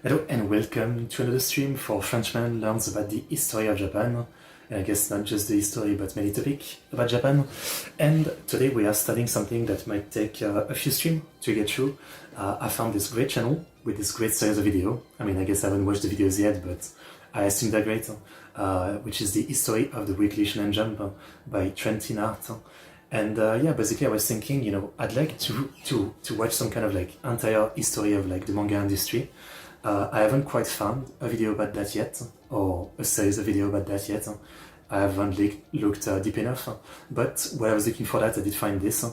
Hello and welcome to another stream for Frenchman learns about the history of Japan. And I guess not just the history but many topics about Japan. And today we are starting something that might take a few streams to get through. I found this great channel with this great series of video. I mean, I guess I haven't watched the videos yet, but I assume they're great. Which is the history of the weekly Shonen Jump by Trentin Art. And yeah, basically I was thinking, you know, I'd like to watch some kind of like entire history of like the manga industry. I haven't quite found a video about that yet, or a series of video about that yet. I haven't looked deep enough, but when I was looking for that, I did find this,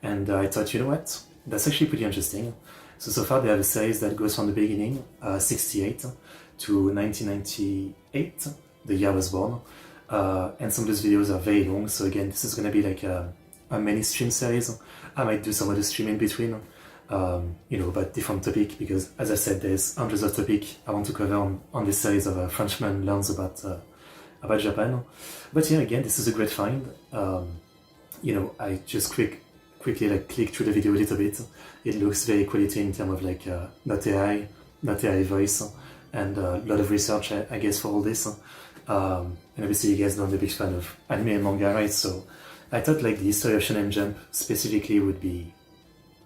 and I thought, you know what, that's actually pretty interesting. So far they have a series that goes from the beginning, 68 to 1998, the year I was born, and some of those videos are very long, so again, this is going to be like a mini stream series. I might do some other stream in between. You know, about different topic, because as I said, there's hundreds of topics I want to cover on this series of Frenchman learns about Japan. But yeah, again, this is a great find. You know, I just quickly like clicked through the video a little bit. It looks very quality in terms of like not AI voice, and a lot of research, I guess, for all this. And obviously you guys know I'm a big fan of anime and manga, right? So I thought like the history of Shonen Jump specifically would be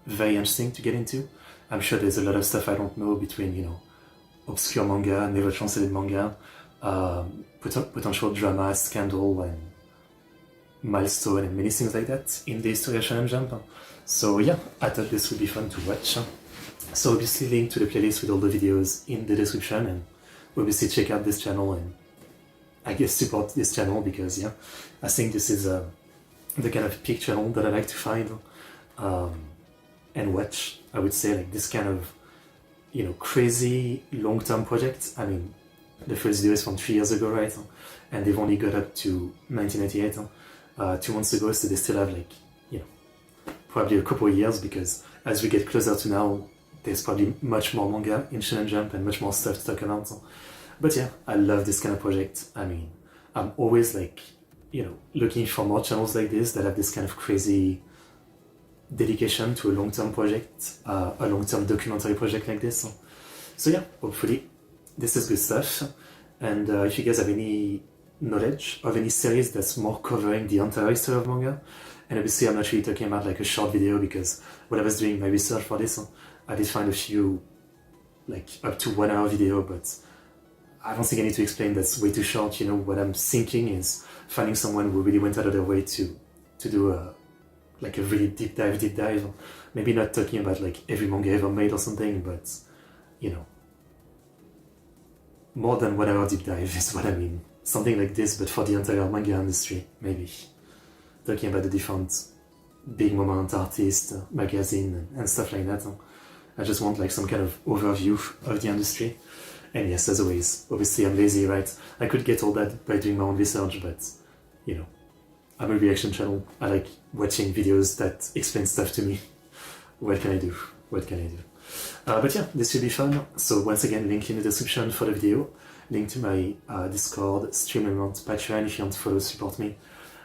very interesting to get into. I'm sure there's a lot of stuff I don't know between, you know, obscure manga, never translated manga, potential drama, scandal, and milestone, and many things like that in the history of Shonen Jump. So yeah, I thought this would be fun to watch. So obviously link to the playlist with all the videos in the description, and obviously check out this channel and I guess support this channel, because yeah, I think this is the kind of peak channel that I like to find. And watch, I would say, like this kind of, you know, crazy long-term project. I mean, the first video is from 3 years ago, right? And they've only got up to 1998, 2 months ago, so they still have like, you know, probably a couple of years, because as we get closer to now, there's probably much more manga in Shonen Jump and much more stuff to talk about. But yeah, I love this kind of project. I mean, I'm always like, you know, looking for more channels like this that have this kind of crazy dedication to a long-term project, a long-term documentary project like this. So yeah, hopefully this is good stuff. And if you guys have any knowledge of any series that's more covering the entire history of manga, and obviously I'm not really talking about like a short video, because when I was doing my research for this, I did find a few like up to 1 hour video, but I don't think I need to explain, that's way too short. You know, what I'm thinking is finding someone who really went out of their way to do a like a really deep dive, maybe not talking about like every manga ever made or something, but you know, more than 1 hour deep dive is what I mean. Something like this, but for the entire manga industry, maybe. Talking about the different big moment artists, magazine, and stuff like that. I just want like some kind of overview of the industry. And yes, as always, obviously I'm lazy, right? I could get all that by doing my own research, but you know, I'm a reaction channel. I like watching videos that explain stuff to me. What can I do? What can I do? But yeah, this should be fun. So once again, link in the description for the video. Link to my Discord, stream and Patreon if you want to follow, support me.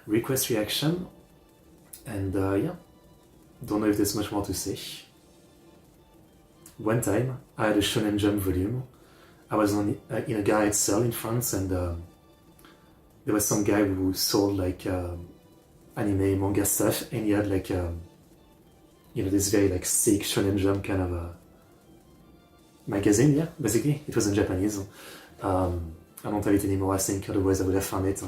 Request reaction. And yeah, don't know if there's much more to say. One time, I had a Shonen Jump volume. I was in a garage sale in France, and there was some guy who sold like anime, manga stuff, and he had like, you know, this very like sick Shonen Jump kind of magazine, yeah, basically. It was in Japanese. I don't have it anymore, I think, otherwise I would have found it.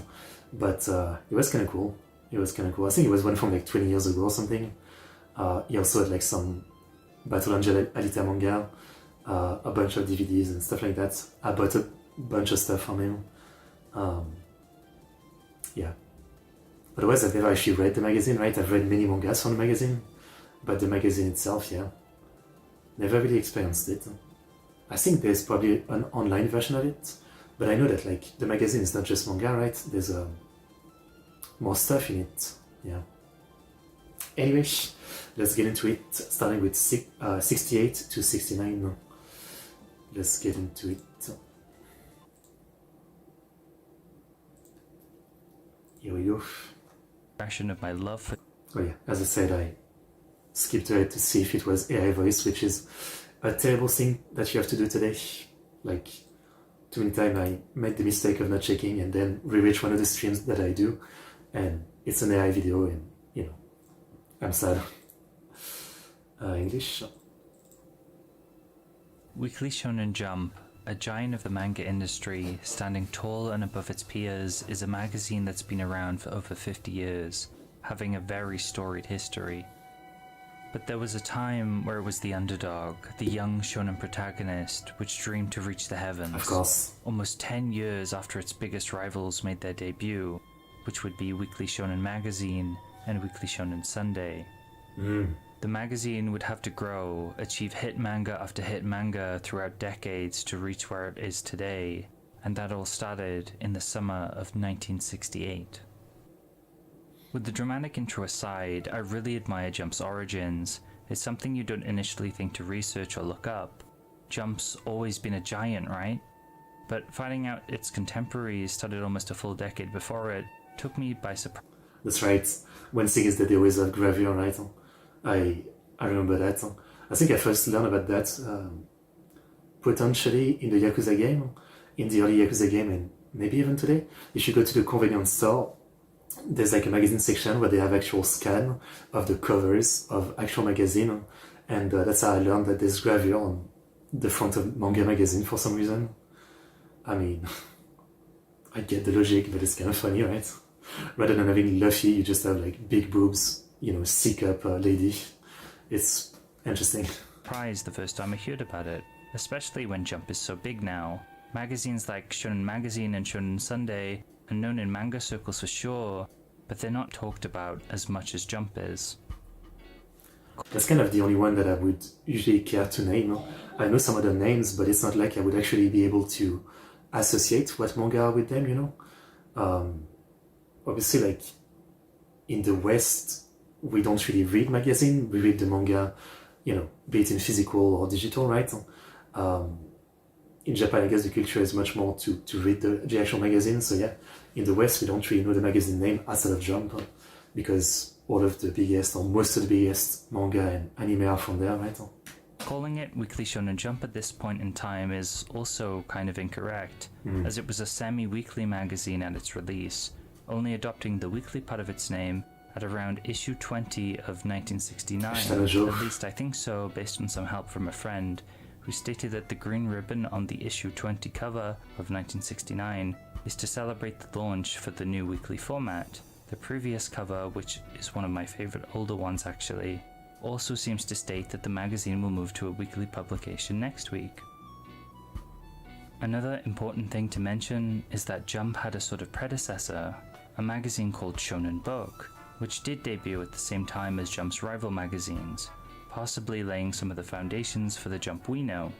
But it was kind of cool. It was kind of cool. I think it was one from like 20 years ago or something. He also had like some Battle Angel Alita manga, a bunch of DVDs and stuff like that. I bought a bunch of stuff from him. Yeah. Otherwise, I've never actually read the magazine, right? I've read many mangas from the magazine, but the magazine itself, yeah, never really experienced it. I think there's probably an online version of it, but I know that like the magazine is not just manga, right? There's more stuff in it, yeah. Anyway, let's get into it, starting with 68 to 69. Let's get into it. Here we go. Of my love for Oh yeah, as I said, I skipped ahead to see if it was AI voice, which is a terrible thing that you have to do today. Like, too many times I made the mistake of not checking and then re-reach one of the streams that I do, and it's an AI video, and I'm sad. English. Weekly Shonen Jump, a giant of the manga industry, standing tall and above its peers, is a magazine that's been around for over 50 years, having a very storied history. But there was a time where it was the underdog, the young shonen protagonist, which dreamed to reach the heavens. Of course. Almost 10 years after its biggest rivals made their debut, which would be Weekly Shonen Magazine and Weekly Shonen Sunday. The magazine would have to grow, achieve hit manga after hit manga throughout decades to reach where it is today, and that all started in the summer of 1968. With the dramatic intro aside, I really admire Jump's origins. It's something you don't initially think to research or look up. Jump's always been a giant, right? But finding out its contemporaries started almost a full decade before it took me by surprise. That's right. One thing is that they always have gravure, right? I remember that. I think I first learned about that potentially in the Yakuza game, in the early Yakuza game, and maybe even today. If you go to the convenience store, there's like a magazine section where they have actual scan of the covers of actual magazine, and that's how I learned that there's gravure on the front of manga magazine for some reason. I mean, I get the logic, but it's kind of funny, right? Rather than having Luffy, you just have like big boobs, sick up lady. It's interesting. Surprised the first time I heard about it, especially when Jump is so big now. Magazines like Shonen Magazine and Shonen Sunday are known in manga circles for sure, but they're not talked about as much as Jump is. That's kind of the only one that I would usually care to name. I know some other names, but it's not like I would actually be able to associate what manga are with them, Obviously, like, in the West, we don't really read magazine, we read the manga, be it in physical or digital, right? In Japan, I guess the culture is much more to read the actual magazine, so yeah, in the West, we don't really know the magazine name outside of Jump, because all of the biggest, or most of the biggest manga and anime are from there, right? Calling it Weekly Shonen Jump at this point in time is also kind of incorrect, as it was a semi-weekly magazine at its release, only adopting the weekly part of its name at around issue 20 of 1969. At least I think so, based on some help from a friend, who stated that the green ribbon on the issue 20 cover of 1969 is to celebrate the launch for the new weekly format. The previous cover, which is one of my favorite older ones actually, also seems to state that the magazine will move to a weekly publication next week. Another important thing to mention is that Jump had a sort of predecessor, a magazine called Shonen Book, which did debut at the same time as Jump's rival magazines, possibly laying some of the foundations for the Jump we know.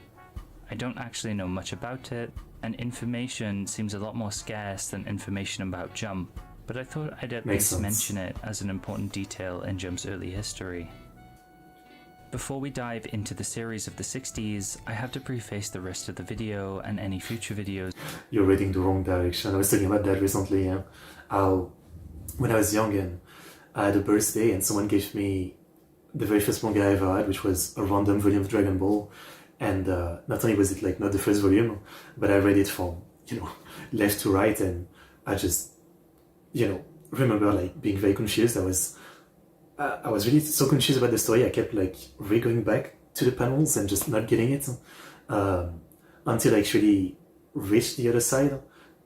I don't actually know much about it, and information seems a lot more scarce than information about Jump, but I thought I'd at least mention it as an important detail in Jump's early history. Before we dive into the series of the 60s, I have to preface the rest of the video and any future videos. You're reading the wrong direction. I was talking about that recently, how when I was young and I had a birthday and someone gave me the very first manga I ever had, which was a random volume of Dragon Ball, and not only was it like not the first volume, but I read it from left to right, and I just remember like being very confused. I was really so confused about the story. I kept like re-going back to the panels and just not getting it until I actually reached the other side.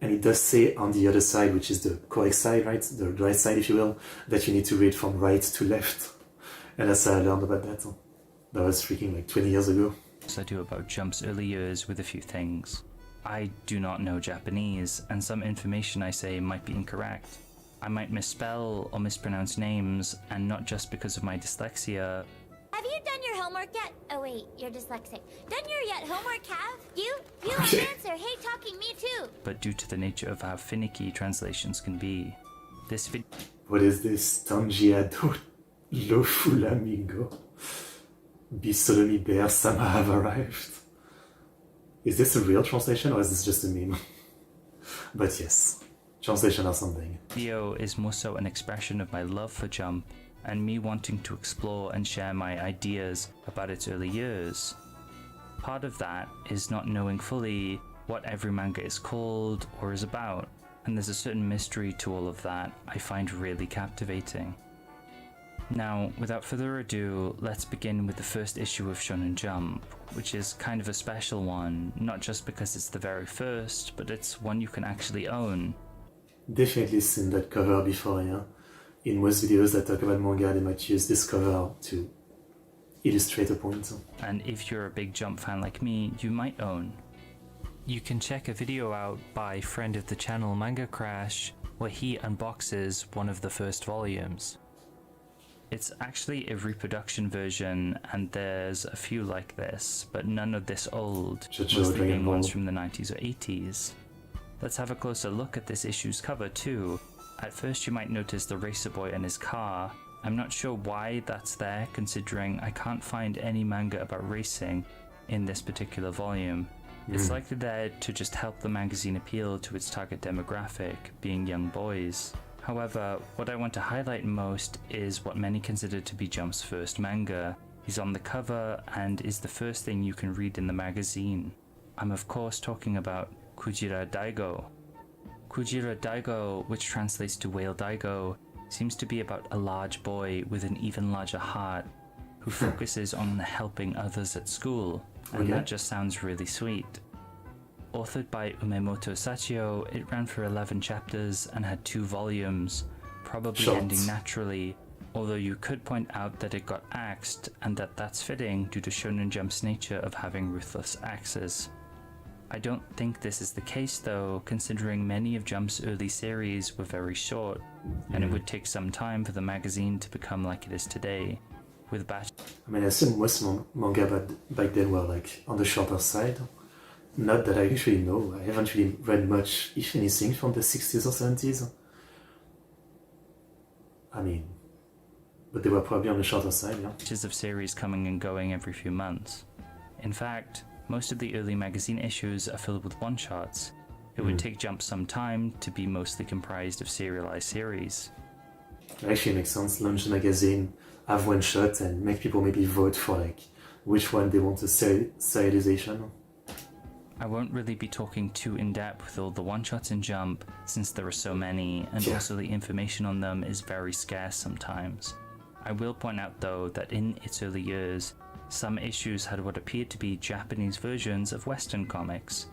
And it does say on the other side, which is the correct side, right? The right side, if you will, that you need to read from right to left. And that's how I learned about that. That was freaking like 20 years ago. I do about Jump's early years with a few things. I do not know Japanese, and some information I say might be incorrect. I might misspell or mispronounce names, and not just because of my dyslexia. Have you done your homework yet? Oh wait, you're dyslexic. Done your homework, Cav? You answer. Hey, talking, me too. But due to the nature of how finicky translations can be, this video. What is this? Tangiado lo flamingo. Bisolomi bear Sama have arrived. Is this a real translation or is this just a meme? But yes, translation or something. Video is more so an expression of my love for Jump and me wanting to explore and share my ideas about its early years. Part of that is not knowing fully what every manga is called or is about, and there's a certain mystery to all of that I find really captivating. Now, without further ado, let's begin with the first issue of Shonen Jump, which is kind of a special one, not just because it's the very first, but it's one you can actually own. Definitely seen that cover before, yeah. In most videos that talk about manga, they might use this cover to illustrate a point. And if you're a big Jump fan like me, you might own. You can check a video out by friend of the channel Manga Crash, where he unboxes one of the first volumes. It's actually a reproduction version, and there's a few like this, but none of this old, mostly being ones from the 90s or 80s. Let's have a closer look at this issue's cover too. At first you might notice the racer boy and his car. I'm not sure why that's there, considering I can't find any manga about racing in this particular volume. It's likely there to just help the magazine appeal to its target demographic, being young boys. However, what I want to highlight most is what many consider to be Jump's first manga. He's on the cover and is the first thing you can read in the magazine. I'm of course talking about Kujira Daigo. Kujira Daigo, which translates to Whale Daigo, seems to be about a large boy with an even larger heart who focuses on helping others at school, and that just sounds really sweet. Authored by Umemoto Sachio, it ran for 11 chapters and had 2 volumes, probably ending naturally, although you could point out that it got axed, and that's fitting due to Shonen Jump's nature of having ruthless axes. I don't think this is the case though, considering many of Jump's early series were very short, and it would take some time for the magazine to become like it is today, with batch. I mean, I assume most manga back then were like on the shorter side. Not that I actually know. I haven't really read much, if anything, from the 60s or 70s. I mean, but they were probably on the shorter side, yeah. Batches of series coming and going every few months. In fact, most of the early magazine issues are filled with one-shots. It would take Jump some time to be mostly comprised of serialized series. It actually makes sense. Launch the magazine, have one shot, and make people maybe vote for like which one they want a serialization. I won't really be talking too in-depth with all the one-shots in Jump, since there are so many, and also the information on them is very scarce sometimes. I will point out though that in its early years, some issues had what appeared to be Japanese versions of Western comics.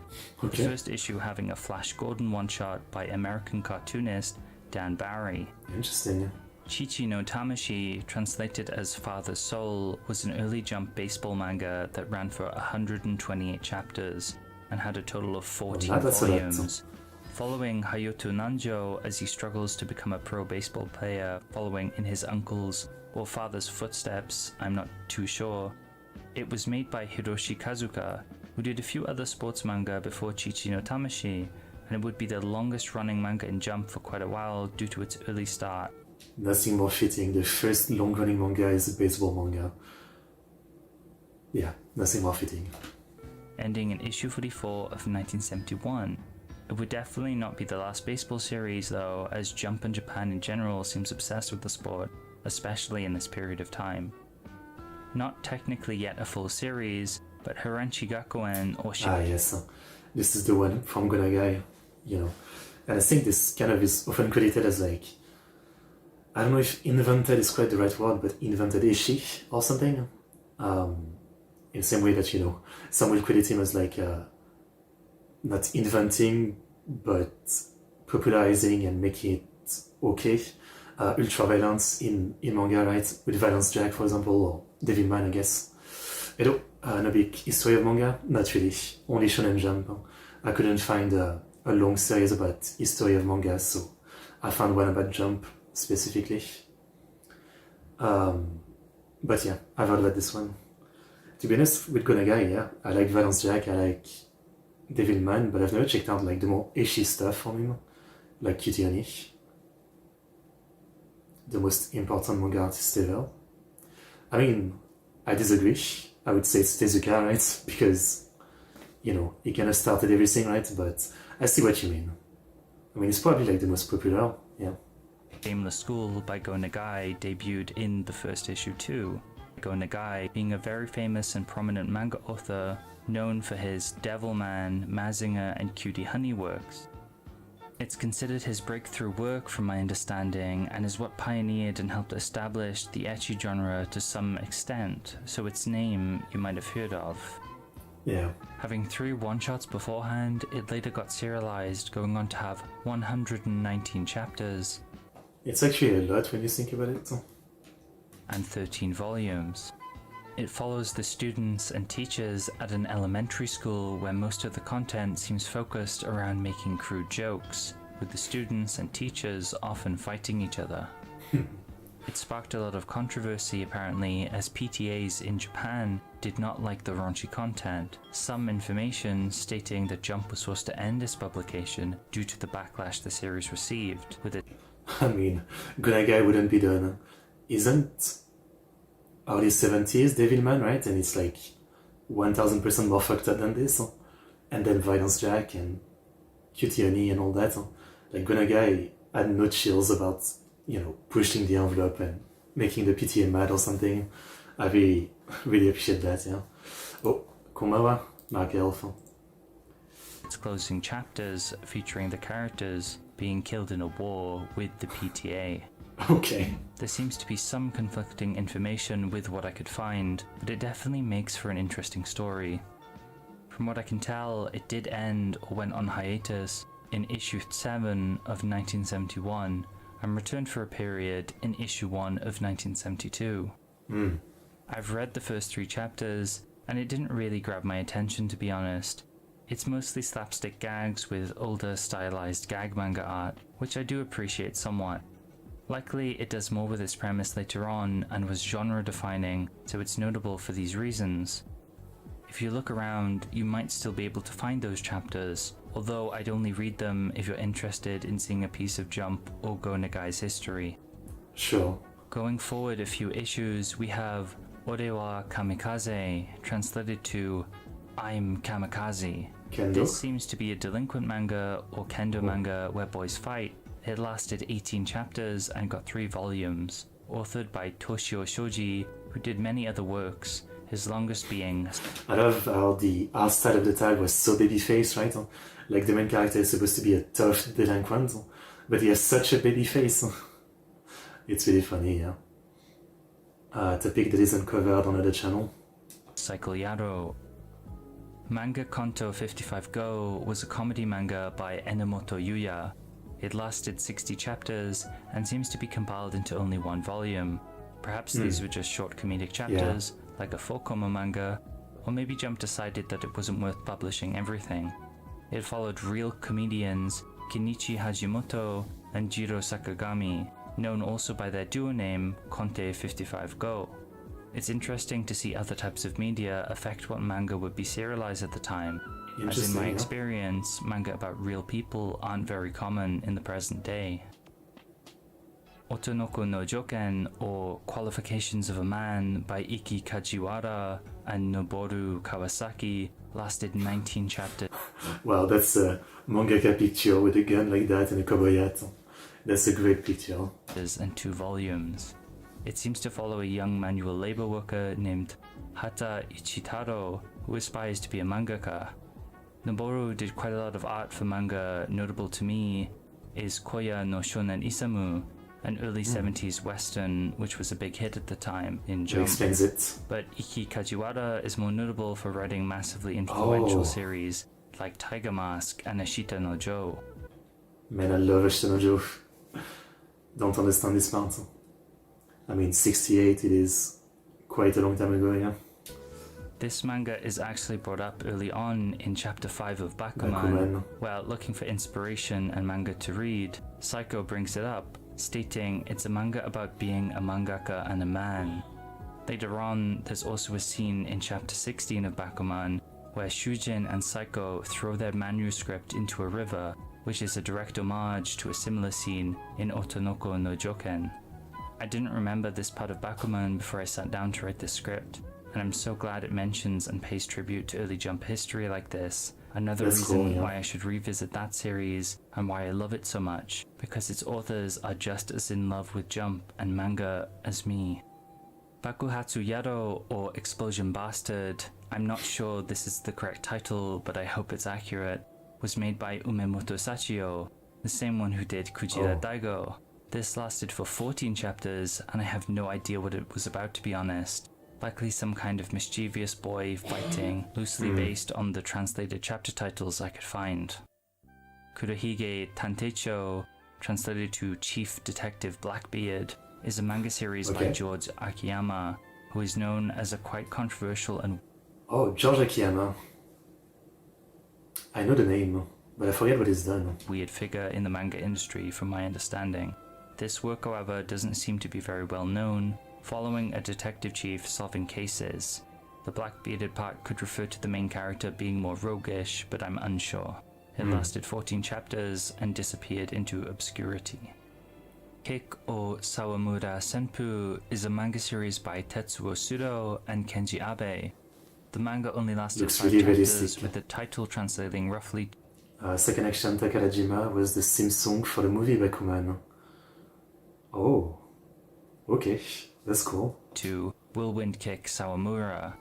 The first issue having a Flash Gordon one-shot by American cartoonist Dan Barry. Interesting. Chichi no Tamashi, translated as Father's Soul, was an early Jump baseball manga that ran for 128 chapters and had a total of 14 volumes. Following Hayato Nanjo as he struggles to become a pro baseball player, following in his uncle's or father's footsteps, I'm not too sure. It was made by Hiroshi Kazuka, who did a few other sports manga before Chichi no Tamashi, and it would be the longest running manga in Jump for quite a while due to its early start. Nothing more fitting. The first long running manga is a baseball manga. Yeah, nothing more fitting. Ending in issue 44 of 1971. It would definitely not be the last baseball series though, as Jump and Japan in general seems obsessed with the sport, especially in this period of time. Not technically yet a full series, but Haranchi Gakuen or yes. This is the one from Gonagai, you know. And I think this kind of is often credited as like, I don't know if invented is quite the right word, but invented Eishi or something. In the same way that, you know, some will credit him as like not inventing, but popularizing and making it okay. Ultra-violence in manga, right? With Violence Jack, for example, or Devilman, I guess. Hello, no big history of manga? Not really. Only Shonen Jump. I couldn't find a long series about history of manga, so I found one about Jump, specifically. But yeah, I've heard about this one. To be honest, with Gonagai, yeah, I like Violence Jack, I like Devilman, but I've never checked out like the more Eishi stuff from him, like Cutie Honey, the most important manga artist ever. I mean, I disagree. I would say it's Tezuka, right? Because, you know, he kind of started everything, right? But I see what you mean. I mean, it's probably like the most popular, yeah. Shameless School by Go Nagai debuted in the first issue too. Go Nagai being a very famous and prominent manga author known for his Devilman, Mazinger, and Cutie Honey works. It's considered his breakthrough work from my understanding and is what pioneered and helped establish the ecchi genre to some extent, so its name you might have heard of. Yeah. Having 3 one-shots beforehand, it later got serialized, going on to have 119 chapters. It's actually a lot when you think about it. And 13 volumes. It follows the students and teachers at an elementary school where most of the content seems focused around making crude jokes, with the students and teachers often fighting each other. It sparked a lot of controversy apparently, as PTAs in Japan did not like the raunchy content, some information stating that Jump was supposed to end its publication due to the backlash the series received, with it. I mean, Go Nagai wouldn't be done. Isn't early 70s Devilman, right? And it's like 1000% more fucked up than this. And then Violence Jack and Cutie Honey and all that. Like Go Nagai had no chills about, pushing the envelope and making the PTA mad or something. I really, really appreciate that, yeah. Oh, konbanwa, Mark Elf. Its closing chapters featuring the characters being killed in a war with the PTA. Okay. There seems to be some conflicting information with what I could find, but it definitely makes for an interesting story. From what I can tell, it did end or went on hiatus in issue 7 of 1971 and returned for a period in issue 1 of 1972. I've read the first 3 chapters and it didn't really grab my attention, to be honest. It's mostly slapstick gags with older stylized gag manga art, which I do appreciate somewhat. Likely it does more with its premise later on and was genre defining, so it's notable for these reasons. If you look around, you might still be able to find those chapters, although I'd only read them if you're interested in seeing a piece of Jump or Go Nagai's history. Sure. Going forward a few issues, we have Ore wa Kamikaze, translated to I'm Kamikaze. Kendo? This seems to be a delinquent manga or kendo manga where boys fight. It lasted 18 chapters and got 3 volumes, authored by Toshio Shoji, who did many other works, his longest being... I love how the art style of the tag was so babyface, right? Like the main character is supposed to be a tough delinquent, but he has such a baby face. It's really funny, yeah. A topic that isn't covered on other channel. Cycle Yaro. Manga Konto 55 Go was a comedy manga by Enomoto Yuya. It lasted 60 chapters and seems to be compiled into only 1 volume. Perhaps these were just short comedic chapters, like a 4-koma manga, or maybe Jump decided that it wasn't worth publishing everything. It followed real comedians Kenichi Hajimoto and Jiro Sakagami, known also by their duo name Konte 55 Go. It's interesting to see other types of media affect what manga would be serialized at the time, as in my experience, manga about real people aren't very common in the present day. Otonoko no Joken, or Qualifications of a Man by Iki Kajiwara and Noboru Kawasaki, lasted 19 chapters. Wow, that's a mangaka picture with a gun like that and a cowboy hat. That's a great picture. And 2 volumes. It seems to follow a young manual labor worker named Hata Ichitaro, who aspires to be a mangaka. Noboru did quite a lot of art for manga. Notable to me is Koya no Shonen Isamu, an early 70s western which was a big hit at the time in Jump. Explains it. But Iki Kajiwara is more notable for writing massively influential Oh. series like Tiger Mask and Ashita no Joe. Man, I love Ashita no Joe. Don't understand this part. I mean, 68, it is quite a long time ago, yeah. This manga is actually brought up early on in chapter 5 of Bakuman, Bakuman. where looking for inspiration and manga to read, Psycho brings it up, stating it's a manga about being a mangaka and a man. Later on, there's also a scene in chapter 16 of Bakuman where Shujin and Psycho throw their manuscript into a river, which is a direct homage to a similar scene in Otonoko no Joken. I didn't remember this part of Bakuman before I sat down to write this script, and I'm so glad it mentions and pays tribute to early Jump history like this. Another That's reason cool, yeah. why I should revisit that series and why I love it so much, because its authors are just as in love with Jump and manga as me. Bakuhatsu Yado, or Explosion Bastard, I'm not sure this is the correct title, but I hope it's accurate, was made by Umemoto Sachio, the same one who did Kujira Daigo. This lasted for 14 chapters, and I have no idea what it was about, to be honest. Likely some kind of mischievous boy fighting, loosely based on the translated chapter titles I could find. Kurohige Tanteicho, translated to Chief Detective Blackbeard, is a manga series by George Akiyama, who is known as a quite controversial and... Oh, George Akiyama. I know the name, but I forget what he's done. ...weird figure in the manga industry, from my understanding. This work, however, doesn't seem to be very well known, following a detective chief solving cases. The black-bearded part could refer to the main character being more roguish, but I'm unsure. It lasted 14 chapters and disappeared into obscurity. Keik o Sawamura Senpu is a manga series by Tetsuo Sudo and Kenji Abe. The manga only lasted 5 chapters, with the title translating roughly... Second Action Takarajima was the theme song for the movie Bakuman. Oh, okay, that's cool. ...to Whirlwind Kick Sawamura.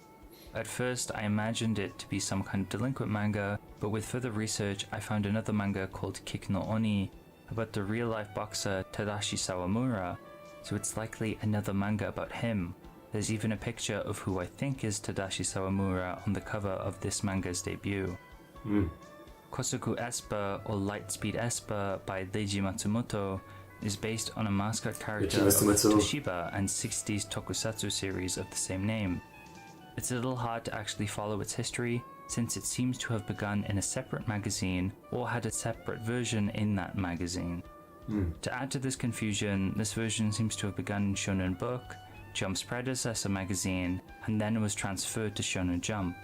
At first, I imagined it to be some kind of delinquent manga, but with further research, I found another manga called Kick no Oni, about the real-life boxer Tadashi Sawamura, so it's likely another manga about him. There's even a picture of who I think is Tadashi Sawamura on the cover of this manga's debut. Kosoku Esper, or Lightspeed Esper, by Leiji Matsumoto, is based on a mascot character of Toshiba and 60s tokusatsu series of the same name. It's a little hard to actually follow its history, since it seems to have begun in a separate magazine or had a separate version in that magazine. To add to this confusion, this version seems to have begun in Shonen Book, Jump's predecessor magazine, and then was transferred to Shonen Jump.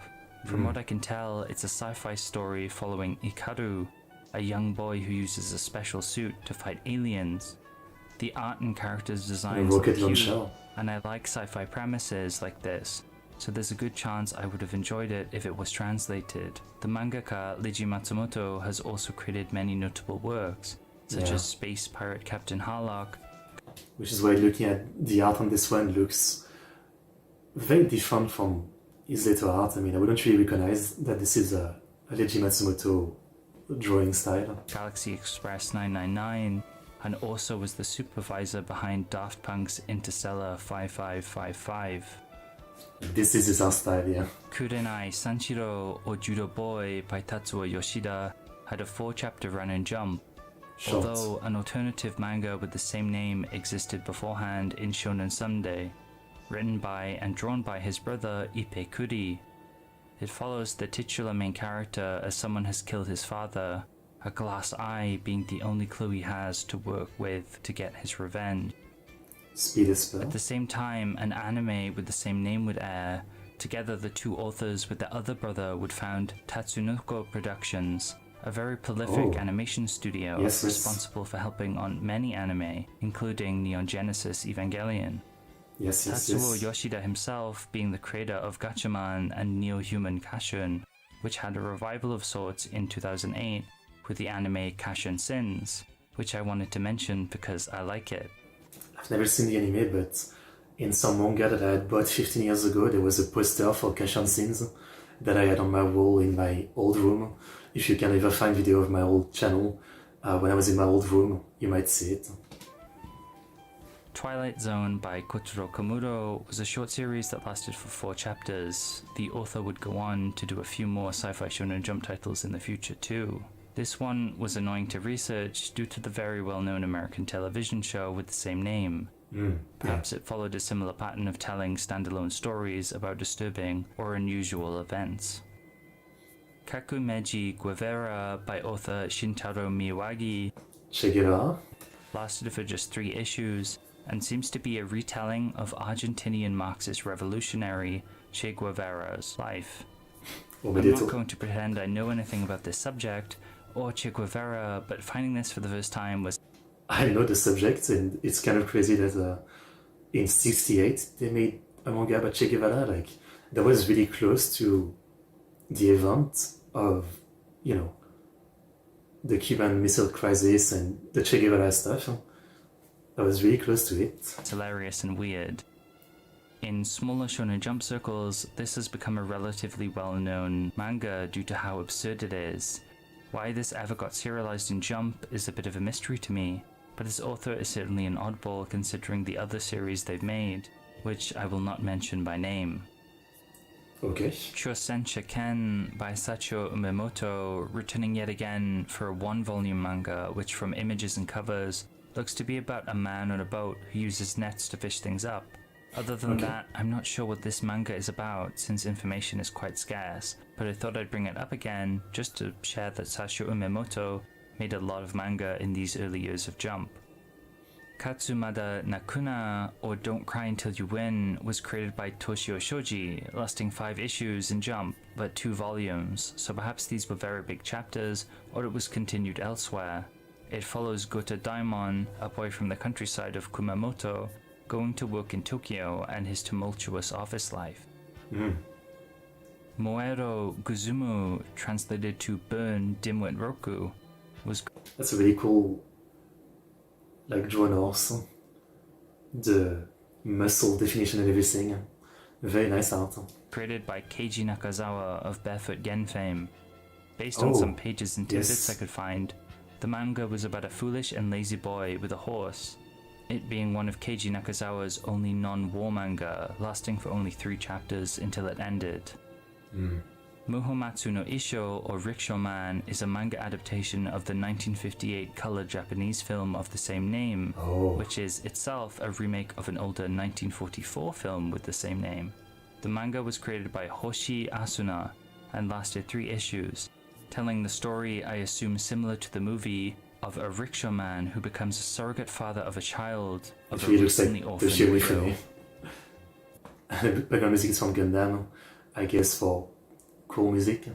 From what I can tell, it's a sci-fi story following Ikaru, a young boy who uses a special suit to fight aliens. The art and characters designs are cute, and I like sci-fi premises like this, so there's a good chance I would have enjoyed it if it was translated. The mangaka Leiji Matsumoto has also created many notable works, such as Space Pirate Captain Harlock. Which is why looking at the art on this one looks very different from his later art. I mean, I wouldn't really recognize that this is a Leiji Matsumoto drawing style. Galaxy Express 999, and also was the supervisor behind Daft Punk's Interstellar 5555. This is his art style, yeah. Kurenai Sanshiro, or Judo Boy by Tatsuo Yoshida, had a 4-chapter run in Jump. Although an alternative manga with the same name existed beforehand in Shonen Sunday, written by and drawn by his brother Ippei Kuri. It follows the titular main character as someone has killed his father, a glass eye being the only clue he has to work with to get his revenge. At the same time, an anime with the same name would air. Together, the two authors with the other brother would found Tatsunoko Productions, a very prolific animation studio responsible for helping on many anime, including Neon Genesis Evangelion. Tatsuo Yoshida himself being the creator of Gatchaman and Neo-Human Kashin, which had a revival of sorts in 2008 with the anime Kashin Sins, which I wanted to mention because I like it. I've never seen the anime, but in some manga that I had bought 15 years ago, there was a poster for Kashin Sins that I had on my wall in my old room. If you can ever find video of my old channel, when I was in my old room, you might see it. Twilight Zone by Kotaro Komuro was a short series that lasted for 4 chapters. The author would go on to do a few more sci-fi Shonen Jump titles in the future too. This one was annoying to research due to the very well-known American television show with the same name. Perhaps it followed a similar pattern of telling standalone stories about disturbing or unusual events. Kakumeji Guevara by author Shintaro Miyawagi lasted for just 3 issues and seems to be a retelling of Argentinian Marxist revolutionary Che Guevara's life. I'm not going to pretend I know anything about this subject or Che Guevara, but finding this for the first time was... I know the subject, and it's kind of crazy that in '68 they made a manga about Che Guevara. Like, that was really close to the event of, you know, the Cuban Missile Crisis and the Che Guevara stuff. I was really close to it. It's hilarious and weird. In smaller Shonen Jump circles, this has become a relatively well-known manga due to how absurd it is. Why this ever got serialized in Jump is a bit of a mystery to me, but its author is certainly an oddball considering the other series they've made, which I will not mention by name. Okay. Chosensha Ken by Sachio Umemoto, returning yet again for a one-volume manga which from images and covers looks to be about a man on a boat who uses nets to fish things up. Other than that, I'm not sure what this manga is about since information is quite scarce, but I thought I'd bring it up again just to share that Sachio Umemoto made a lot of manga in these early years of Jump. Katsumada Nakuna, or Don't Cry Until You Win, was created by Toshio Shoji, lasting 5 issues in Jump, but 2 volumes, so perhaps these were very big chapters, or it was continued elsewhere. It follows Gota Daimon, a boy from the countryside of Kumamoto, going to work in Tokyo and his tumultuous office life. Moero Guzumu, translated to Burn Dimwit Roku, was... That's a really cool, like, drawn horse. The muscle definition and everything. Very nice art. created by Keiji Nakazawa of Barefoot Gen fame. Based on some pages and tidbits I could find, the manga was about a foolish and lazy boy with a horse, it being one of Keiji Nakazawa's only non-war manga, lasting for only 3 chapters until it ended. Muhomatsu no Isho, or Rickshaw Man, is a manga adaptation of the 1958 color Japanese film of the same name, which is itself a remake of an older 1944 film with the same name. The manga was created by Hoshi Asuna and lasted 3 issues, telling the story, I assume similar to the movie, of a rickshaw man who becomes a surrogate father of a child of a recently orphaned widow. Background music is from Gundam, I guess for cool music.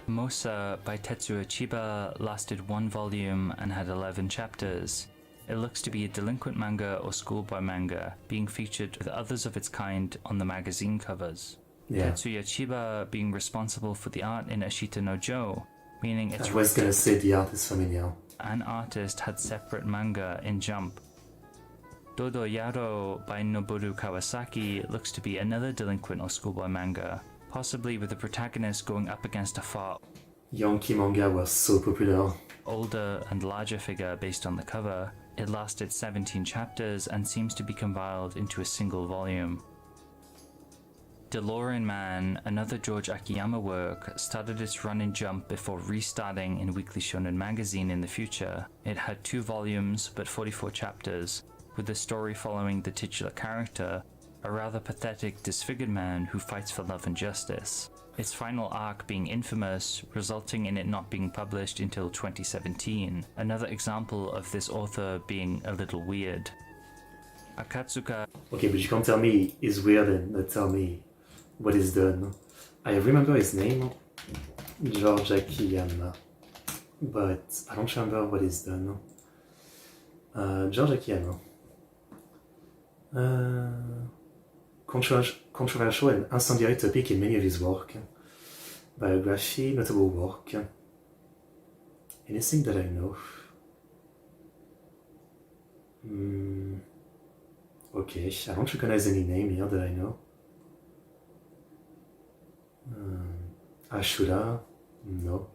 Mosa by Tetsuya Chiba lasted 1 volume and had 11 chapters. It looks to be a delinquent manga or schoolboy manga, being featured with others of its kind on the magazine covers. Tetsuya Chiba being responsible for the art in Ashita no Jo, meaning it's... I was gonna say the art is familiar. An artist had separate manga in Jump. Dodo Yaro by Noboru Kawasaki looks to be another delinquent or schoolboy manga, possibly with the protagonist going up against a far Yankee manga was so popular. Older and larger figure based on the cover. It lasted 17 chapters and seems to be compiled into a single volume. DeLorean Man, another George Akiyama work, started its run in Jump before restarting in Weekly Shonen magazine in the future. It had 2 volumes but 44 chapters, with the story following the titular character, a rather pathetic disfigured man who fights for love and justice. Its final arc being infamous, resulting in it not being published until 2017, another example of this author being a little weird. Akatsuka... Okay, but you can't tell me he's weird and not tell me what he's done. I remember his name, George Akiyama, but I don't remember what he's done. George Akiyama. Controversial and incendiary topic in many of his work. Biography, notable work. Anything that I know? Okay, I don't recognize any name here that I know. Ashura? No.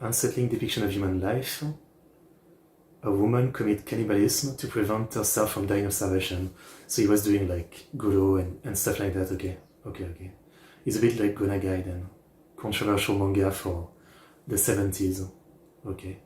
Unsettling depiction of human life. A woman commit cannibalism to prevent herself from dying of starvation. So he was doing like guru and stuff like that. Okay. He's a bit like Gonagai then. Controversial manga for the 70s. Okay.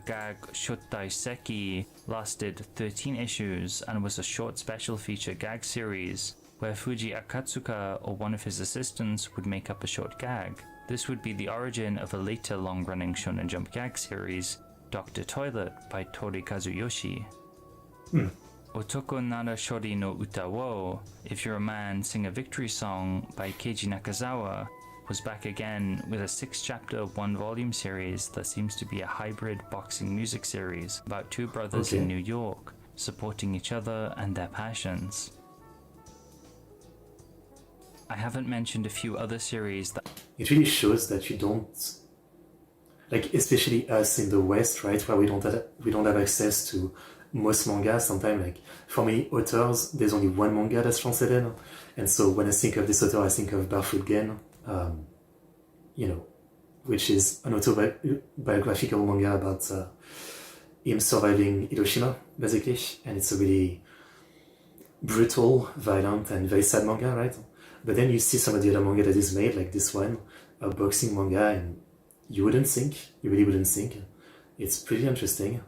Gag Shotai Seki lasted 13 issues and was a short special feature gag series where Fuji Akatsuka or one of his assistants would make up a short gag. This would be the origin of a later long-running Shonen Jump gag series, Dr. Toilet by Tori Kazuyoshi. Otoko Nara Shori no Uta wo, If You're a Man, Sing a Victory Song by Keiji Nakazawa, was back again with a 6-chapter, 1-volume series that seems to be a hybrid boxing music series about 2 brothers in New York, supporting each other and their passions. I haven't mentioned a few other series that... It really shows that you don't... like especially us in the West, right, where we don't have access to most manga. Sometimes, like for many authors, there's only one manga that's translated, and so when I think of this author, I think of Barefoot Gen, you know, which is an autobiographical manga about him surviving Hiroshima, basically, and it's a really brutal, violent, and very sad manga, right? But then you see some of the other manga that is made, like this one, a boxing manga, and you really wouldn't think. It's pretty interesting.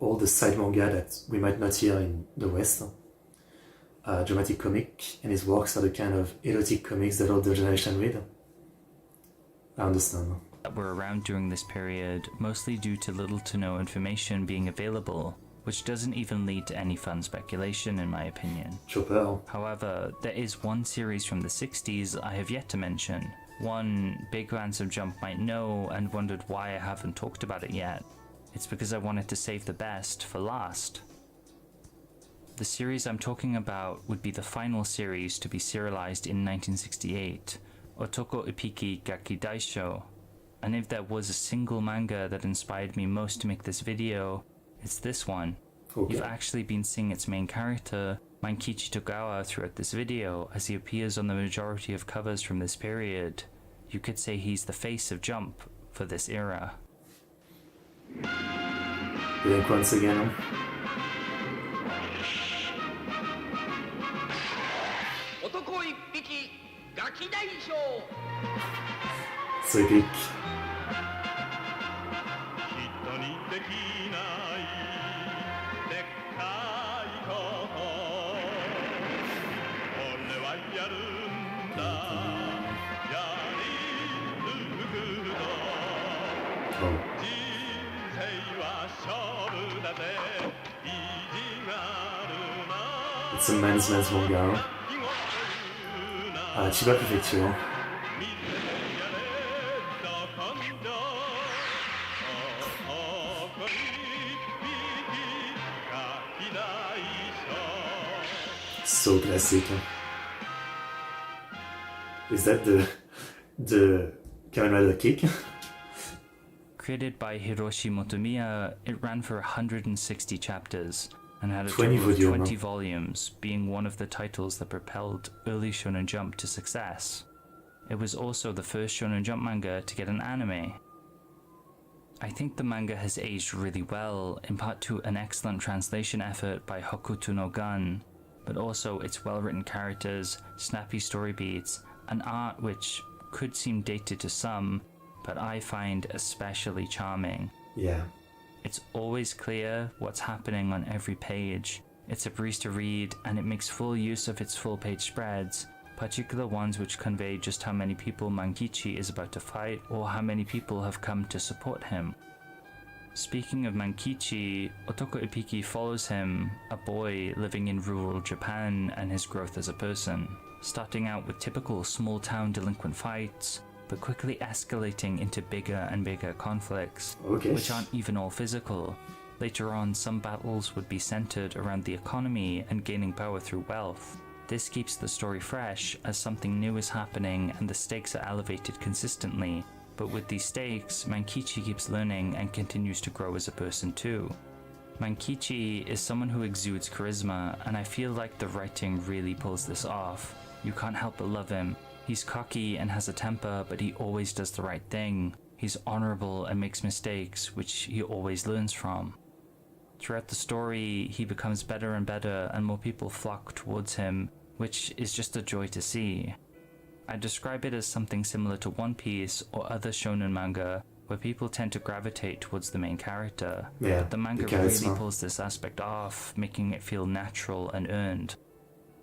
All the side manga that we might not hear in the West. Dramatic comic, and his works are the kind of erotic comics that older generation read. I understand. That were around during this period, mostly due to little to no information being available, which doesn't even lead to any fun speculation in my opinion. Chopper. However, there is one series from the 60s I have yet to mention, one big fans of Jump might know and wondered why I haven't talked about it yet. It's because I wanted to save the best for last. The series I'm talking about would be the final series to be serialized in 1968, Otoko Ipiki Gaki Daisho. And if there was a single manga that inspired me most to make this video, it's this one. Okay. You've actually been seeing its main character, Mankichi Togawa, throughout this video, as he appears on the majority of covers from this period. You could say he's the face of Jump for this era. Blink once again. So epic. Oh. It's a man's manga. Chiba Prefecture. So classic. Is that the Kamen Rider kick? Created by Hiroshi Motomiya, it ran for 160 chapters and had a 20 total of volume. 20 volumes, being one of the titles that propelled early Shonen Jump to success. It was also the first Shonen Jump manga to get an anime. I think the manga has aged really well, in part to an excellent translation effort by Hokuto no Gun, but also its well-written characters, snappy story beats, and art which could seem dated to some, but I find especially charming. Yeah. It's always clear what's happening on every page. It's a breeze to read, and it makes full use of its full-page spreads, particular ones which convey just how many people Mankichi is about to fight or how many people have come to support him. Speaking of Mankichi, Otoko Ipiki follows him, a boy living in rural Japan, and his growth as a person, starting out with typical small-town delinquent fights, but quickly escalating into bigger and bigger conflicts, which aren't even all physical. Later on, some battles would be centered around the economy and gaining power through wealth. This keeps the story fresh, as something new is happening and the stakes are elevated consistently, but with these stakes, Mankichi keeps learning and continues to grow as a person too. Mankichi is someone who exudes charisma, and I feel like the writing really pulls this off. You can't help but love him. He's cocky and has a temper, but he always does the right thing. He's honorable and makes mistakes, which he always learns from. Throughout the story, he becomes better and better, and more people flock towards him, which is just a joy to see. I describe it as something similar to One Piece or other shonen manga, where people tend to gravitate towards the main character. Yeah, but the manga really pulls this aspect off, making it feel natural and earned.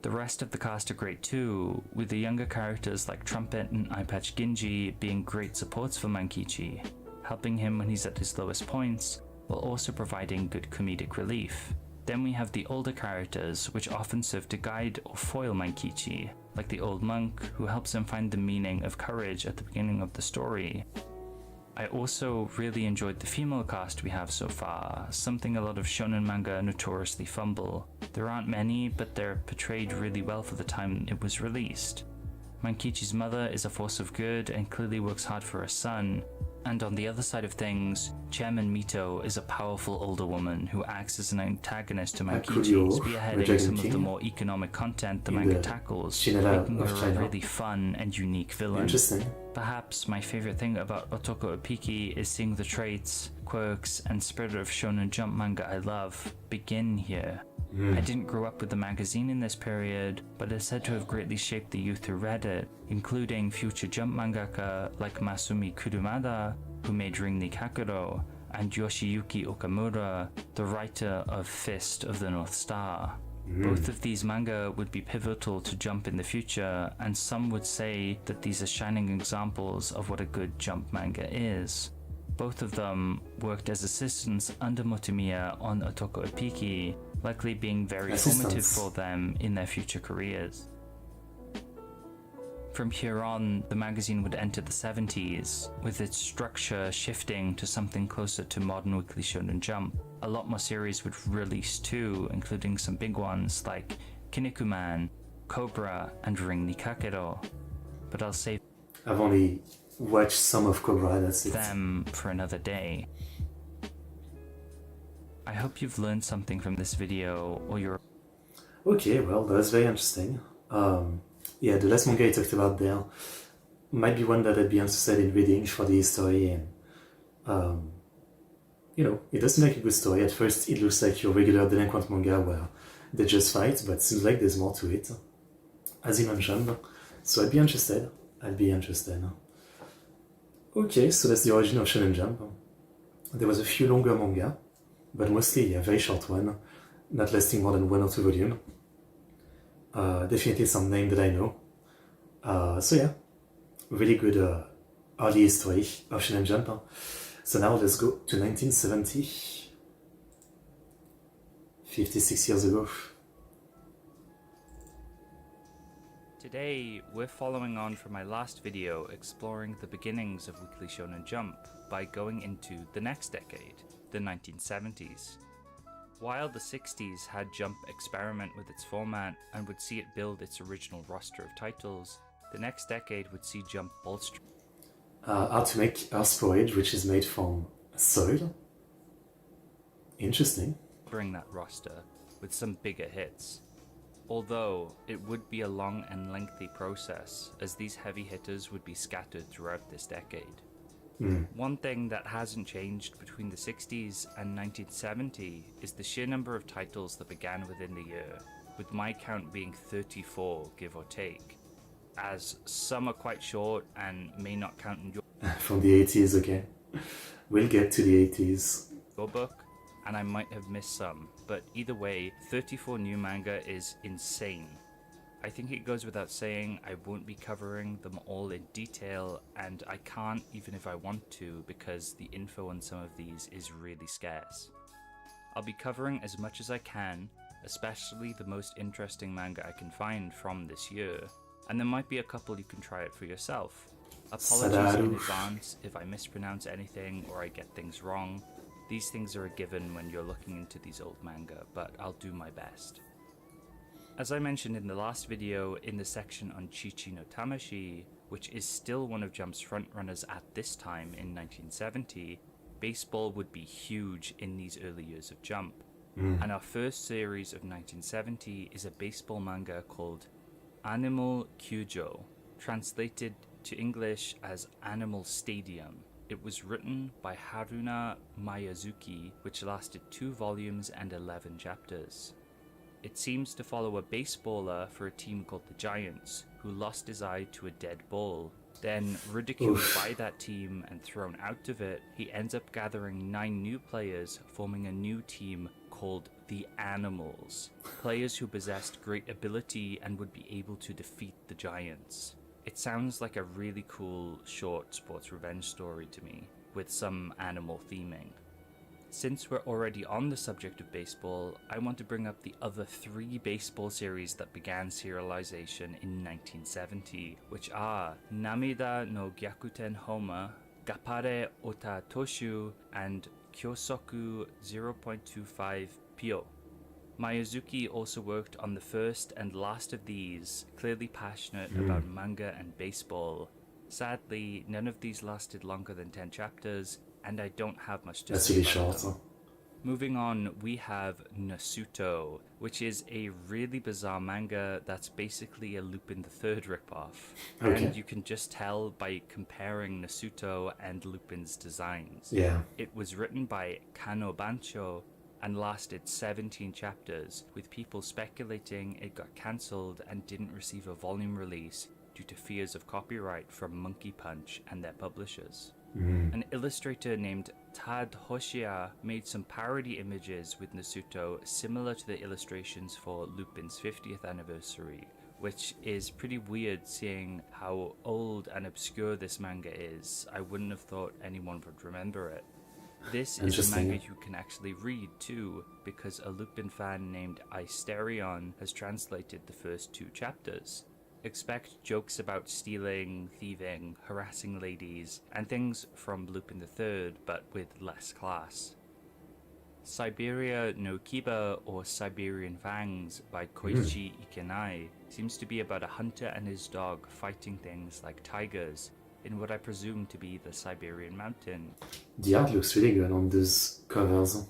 The rest of the cast are great too, with the younger characters like Trumpet and Eyepatch Ginji being great supports for Mankichi, helping him when he's at his lowest points, while also providing good comedic relief. Then we have the older characters, which often serve to guide or foil Mankichi, like the old monk who helps him find the meaning of courage at the beginning of the story. I also really enjoyed the female cast we have so far, something a lot of shonen manga notoriously fumble. There aren't many, but they're portrayed really well for the time it was released. Mankichi's mother is a force of good and clearly works hard for her son. And on the other side of things, Chairman Mito is a powerful older woman who acts as an antagonist to Mankichi, spearheading some of the more economic content the manga tackles, making her a really fun and unique villain. Interesting. Perhaps my favorite thing about Otoko Ipiki is seeing the traits, quirks, and spirit of Shonen Jump manga I love begin here. I didn't grow up with the magazine in this period, but is said to have greatly shaped the youth who read it, including future Jump mangaka like Masumi Kurumada, who made Ring the Kakuro, and Yoshiyuki Okamura, the writer of Fist of the North Star. Both of these manga would be pivotal to Jump in the future, and some would say that these are shining examples of what a good Jump manga is. Both of them worked as assistants under Motomiya on Otoko Ipiki, likely being very formative for them in their future careers. From here on, the magazine would enter the 70s, with its structure shifting to something closer to modern Weekly Shonen Jump. A lot more series would release too, including some big ones like Kinnikuman, Cobra, and Ring ni Kakero. But I'll save I've only watched some of Cobra, that's it. them for another day. I hope you've learned something from this video, or you're... Okay, well, that's very interesting. Yeah, the last manga I talked about there might be one that I'd be interested in reading for the history, and you know, it does make a good story. At first it looks like your regular delinquent manga where they just fight, but it seems like there's more to it, as you mentioned, so I'd be interested. Okay, so that's the origin of Shonen Jump. There was a few longer manga, but mostly a very short one, not lasting more than 1 or 2 volumes. Definitely some name that I know. So yeah, really good early history of Shonen Jump. So now let's go to 1970, 56 years ago. Today, we're following on from my last video exploring the beginnings of Weekly Shonen Jump by going into the next decade, the 1970s. While the 60s had Jump experiment with its format and would see it build its original roster of titles, the next decade would see Jump bolster How to make Earth Porridge, which is made from soil. Interesting. bring that roster with some bigger hits. Although it would be a long and lengthy process, as these heavy hitters would be scattered throughout this decade. One thing that hasn't changed between the 60s and 1970 is the sheer number of titles that began within the year, with my count being 34, give or take, as some are quite short and may not count in From the 80s, okay. We'll get to the 80s. your book, and I might have missed some, but either way, 34 new manga is insane. I think it goes without saying I won't be covering them all in detail, and I can't even if I want to because the info on some of these is really scarce. I'll be covering as much as I can, especially the most interesting manga I can find from this year, and there might be a couple you can try it for yourself. Apologies in advance if I mispronounce anything or I get things wrong. These things are a given when you're looking into these old manga, but I'll do my best. As I mentioned in the last video in the section on Chichi no Tamashi, which is still one of Jump's frontrunners at this time in 1970, baseball would be huge in these early years of Jump. And our first series of 1970 is a baseball manga called Animal Kyujo, translated to English as Animal Stadium. It was written by Haruna Miyazuki, which lasted 2 volumes and 11 chapters. It seems to follow a baseballer for a team called the Giants, who lost his eye to a dead ball. Then, ridiculed by that team and thrown out of it, he ends up gathering 9 new players, forming a new team called the Animals, players who possessed great ability and would be able to defeat the Giants. It sounds like a really cool, short sports revenge story to me, with some animal theming. Since we're already on the subject of baseball, I want to bring up the other 3 baseball series that began serialization in 1970, which are Namida no Gyakuten Homa, Gappare Ota Toshu, and Kyosoku 0.25 Pyo. Miyazuki also worked on the first and last of these, clearly passionate about manga and baseball. Sadly, none of these lasted longer than 10 chapters, and I don't have much to That's say really about short. them. Moving on, we have Nasuto, which is a really bizarre manga that's basically a Lupin III ripoff. Okay. And you can just tell by comparing Nasuto and Lupin's designs. Yeah. It was written by Kano Bancho and lasted 17 chapters, with people speculating it got cancelled and didn't receive a volume release due to fears of copyright from Monkey Punch and their publishers. An illustrator named Tad Hoshia made some parody images with Nasuto similar to the illustrations for Lupin's 50th anniversary, which is pretty weird seeing how old and obscure this manga is. I wouldn't have thought anyone would remember it. This is a manga you can actually read too, because a Lupin fan named Isterion has translated the first 2 chapters. Expect jokes about stealing, thieving, harassing ladies, and things from Lupin III, but with less class. Siberia no Kiba, or Siberian Fangs, by Koichi Ikenai, seems to be about a hunter and his dog fighting things like tigers, in what I presume to be the Siberian mountain. The art looks really good on these covers.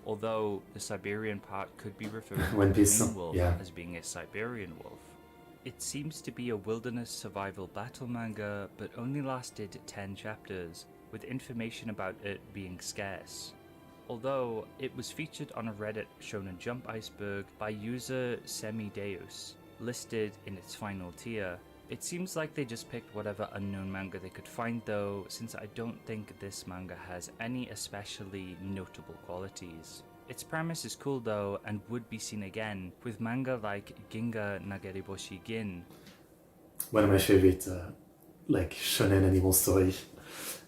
Although the Siberian part could be referred to One the Piece, Moon Wolf yeah. as being a Siberian wolf. It seems to be a wilderness survival battle manga, but only lasted 10 chapters, with information about it being scarce. Although it was featured on a Reddit Shonen Jump iceberg by user Semideus, listed in its final tier. It seems like they just picked whatever unknown manga they could find though, since I don't think this manga has any especially notable qualities. Its premise is cool though, and would be seen again with manga like Ginga Nageriboshi Gin. One of my favorite, shonen animal story.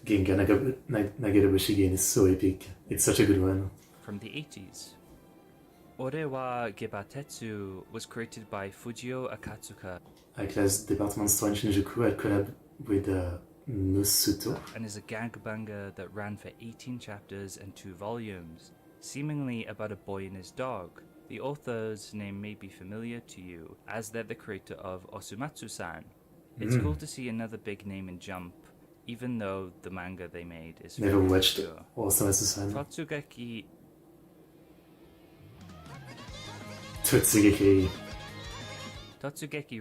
Ginga Nageriboshi Gin is so epic. It's such a good one. From the 80s. Ore wa Gebatetsu was created by Fujio Akatsuka Avec la département store in Shinjuku, elle collab with Nosuto. and is a gangbanga that ran for 18 chapters and 2 volumes, seemingly about a boy and his dog. The author's name may be familiar to you, as they're the creator of Osumatsu-san. It's cool to see another big name in Jump, even though the manga they made is Never fairly watched obscure. Osumatsu-san. Totsugeki Totsugeki.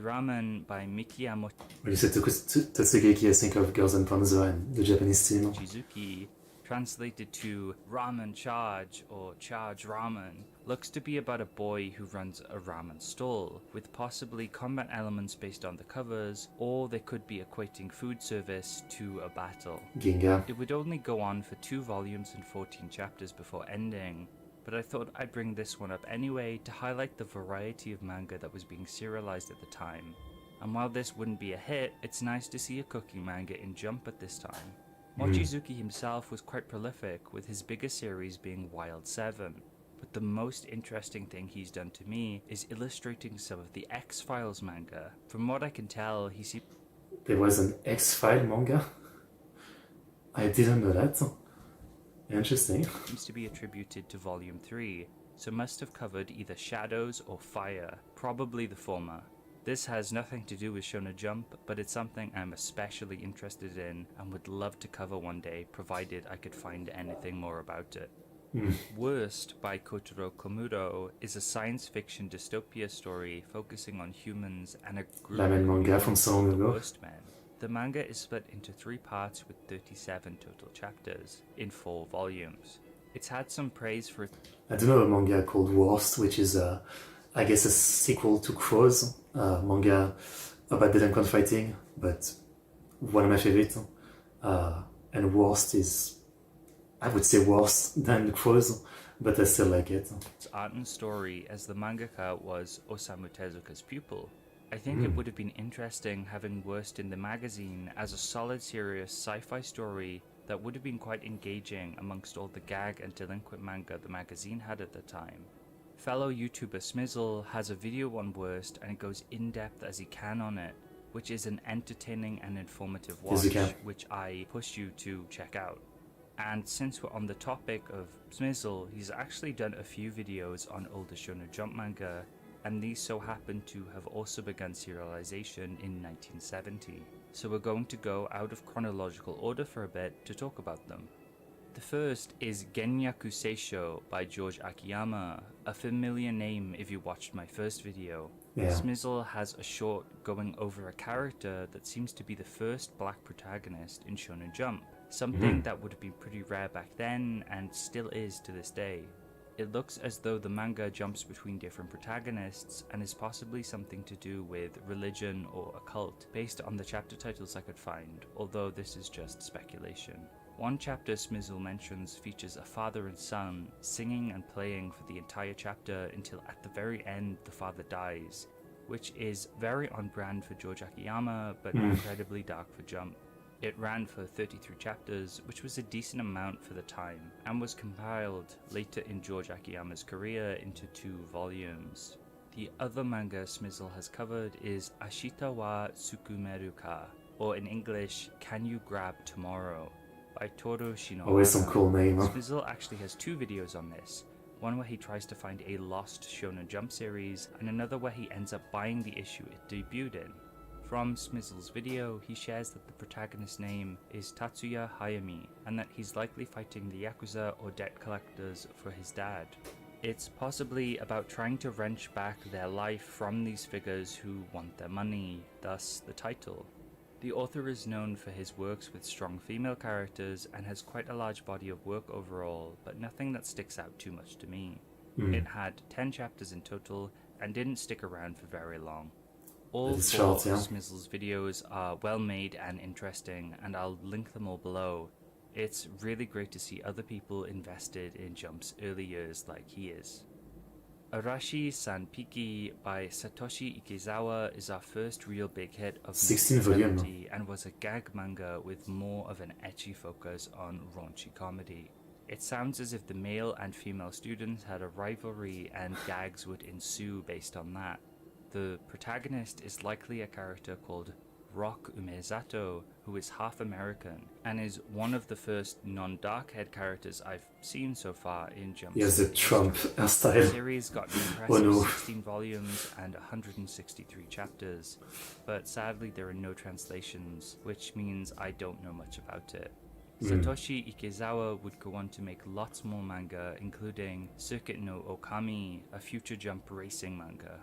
Ramen by Mikiyamoto When you say Totsugeki, I think of Girls and Panzer and the Japanese team. Shizuki, translated to Ramen Charge or Charge Ramen, looks to be about a boy who runs a ramen stall, with possibly combat elements based on the covers, or they could be equating food service to a battle. Ginga. It would only go on for 2 volumes and 14 chapters before ending, but I thought I'd bring this one up anyway to highlight the variety of manga that was being serialized at the time. And while this wouldn't be a hit, it's nice to see a cooking manga in Jump at this time. Mochizuki himself was quite prolific, with his biggest series being Wild 7. But the most interesting thing he's done to me is illustrating some of the X-Files manga. From what I can tell, he seems There was an X-File manga? I didn't know that. Interesting. to be attributed to Volume 3, so must have covered either Shadows or Fire, probably the former. This has nothing to do with Shonen Jump, but it's something I'm especially interested in and would love to cover one day, provided I could find anything more about it. Worst by Kotaro Komuro is a science fiction dystopia story focusing on humans and a group Ramen manga from so long of ago. worst men. The manga is split into 3 parts with 37 total chapters, in 4 volumes. It's had some praise for I do know a manga called Worst, which is, I guess, a sequel to Crows, manga about delinquent fighting, but one of my favorites. And Worst is, I would say, worse than Crows, but I still like it. its art and story, as the mangaka was Osamu Tezuka's pupil. I think it would have been interesting having Worst in the magazine as a solid, serious sci-fi story that would have been quite engaging amongst all the gag and delinquent manga the magazine had at the time. Fellow YouTuber Smizzle has a video on Worst and it goes in-depth as he can on it, which is an entertaining and informative watch, Yes, you can. which I push you to check out. And since we're on the topic of Smizzle, he's actually done a few videos on older Shonen Jump manga, and these so happen to have also begun serialization in 1970. So we're going to go out of chronological order for a bit to talk about them. The first is Genyaku Seisho by George Akiyama, a familiar name if you watched my first video. Yeah. Smizzle has a short going over a character that seems to be the first black protagonist in Shonen Jump, something that would have been pretty rare back then and still is to this day. It looks as though the manga jumps between different protagonists and is possibly something to do with religion or occult, based on the chapter titles I could find, although this is just speculation. One chapter Smizzle mentions features a father and son singing and playing for the entire chapter until at the very end the father dies, which is very on brand for George Akiyama but incredibly dark for Jump. It ran for 33 chapters, which was a decent amount for the time, and was compiled later in George Akiyama's career into 2 volumes. The other manga Smizzle has covered is Ashita wa Tsukumeru ka, or in English, Can You Grab Tomorrow, by Toru Shinohara. Always some cool name, huh? Smizzle actually has 2 videos on this, one where he tries to find a lost Shonen Jump series, and another where he ends up buying the issue it debuted in. From Smizzle's video, he shares that the protagonist's name is Tatsuya Hayami, and that he's likely fighting the Yakuza or debt collectors for his dad. It's possibly about trying to wrench back their life from these figures who want their money, thus the title. The author is known for his works with strong female characters and has quite a large body of work overall, but nothing that sticks out too much to me. It had 10 chapters in total and didn't stick around for very long. All 4 of Smizzle's videos are well made and interesting, and I'll link them all below. It's really great to see other people invested in Jump's early years like he is. Arashi Sanpiki by Satoshi Ikezawa is our first real big hit of 16 volume. 1970 and was a gag manga with more of an ecchi focus on raunchy comedy. It sounds as if the male and female students had a rivalry and gags would ensue based on that. The protagonist is likely a character called Rock Umezato, who is half American, and is one of the first non-dark-haired characters I've seen so far in Jump. He has the Trump The hairstyle. series got an impressive Oh no. 16 volumes and 163 chapters, but sadly there are no translations, which means I don't know much about it. Satoshi Ikezawa would go on to make lots more manga, including Circuit no Okami, a future Jump racing manga.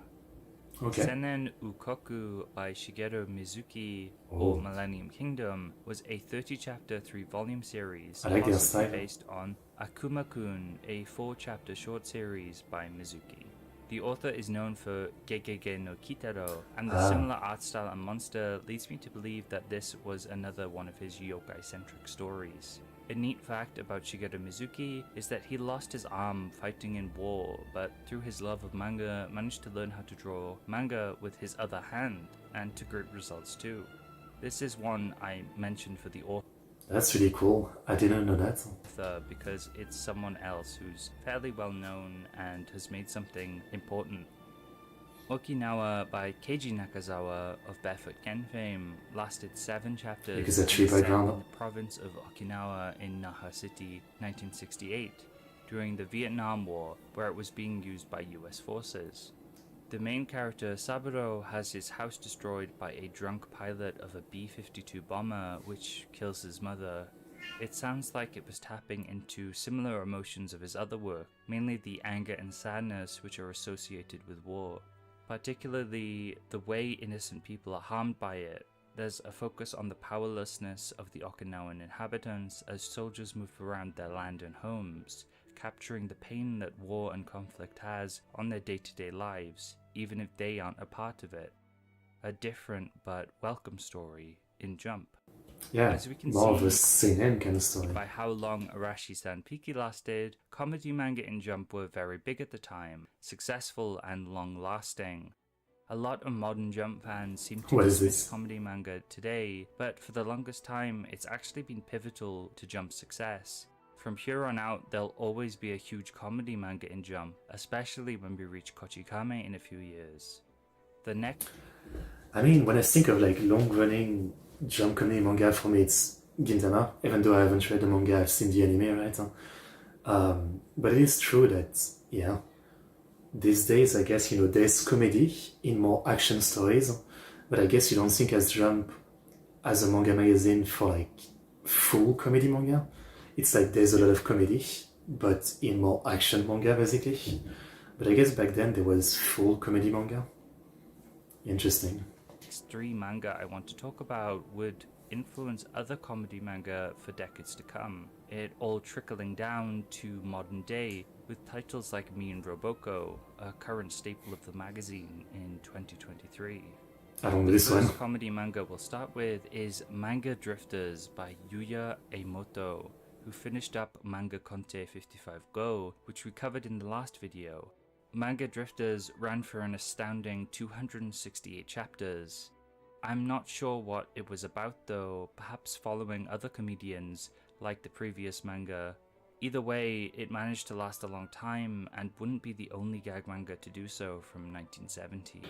Okay. Senen Ukoku by Shigeru Mizuki, or Millennium Kingdom, was a 30-chapter, 3-volume series I like the possibly style. based on Akuma-kun, a 4-chapter short series by Mizuki. The author is known for Gegege no Kitaro, and the similar art style and monster leads me to believe that this was another one of his yokai-centric stories. A neat fact about Shigeru Mizuki is that he lost his arm fighting in war, but through his love of manga managed to learn how to draw manga with his other hand, and to great results too. This is one I mentioned for the author That's really cool. I didn't know that. because it's someone else who's fairly well known and has made something important. Okinawa by Keiji Nakazawa of Barefoot Gen fame lasted 7 chapters Because a and tree set background. in the province of Okinawa in Naha City, 1968, during the Vietnam War, where it was being used by US forces. The main character, Saburo, has his house destroyed by a drunk pilot of a B-52 bomber, which kills his mother. It sounds like it was tapping into similar emotions of his other work, mainly the anger and sadness which are associated with war. Particularly the way innocent people are harmed by it. There's a focus on the powerlessness of the Okinawan inhabitants as soldiers move around their land and homes, capturing the pain that war and conflict has on their day-to-day lives, even if they aren't a part of it. A different but welcome story in Jump. Yeah, As we can more of a see seinen kind of story. by how long Arashi Sanpiki lasted, comedy manga in Jump were very big at the time, successful and long-lasting. A lot of modern Jump fans seem to What is dismiss this? comedy manga today, but for the longest time it's actually been pivotal to Jump's success. From here on out, there'll always be a huge comedy manga in Jump, especially when we reach Kochikame in a few years. The next I mean, when I think of like long-running Jump comedy manga, for me it's Gintama, even though I haven't read the manga, I've seen the anime, right? But it is true that, yeah, these days, I guess, there's comedy in more action stories, but I guess you don't think as Jump as a manga magazine for like full comedy manga. It's like there's a lot of comedy, but in more action manga, basically. But I guess back then there was full comedy manga. Interesting. These 3 manga I want to talk about would influence other comedy manga for decades to come, it all trickling down to modern day with titles like Me and Roboko, a current staple of the magazine in 2023. I don't know this one. The first comedy manga we'll start with is Manga Drifters by Yuya Emoto, who finished up Manga Conte 55 Go, which we covered in the last video. Manga Drifters ran for an astounding 268 chapters. I'm not sure what it was about though, perhaps following other comedians like the previous manga. Either way, it managed to last a long time and wouldn't be the only gag manga to do so from 1970.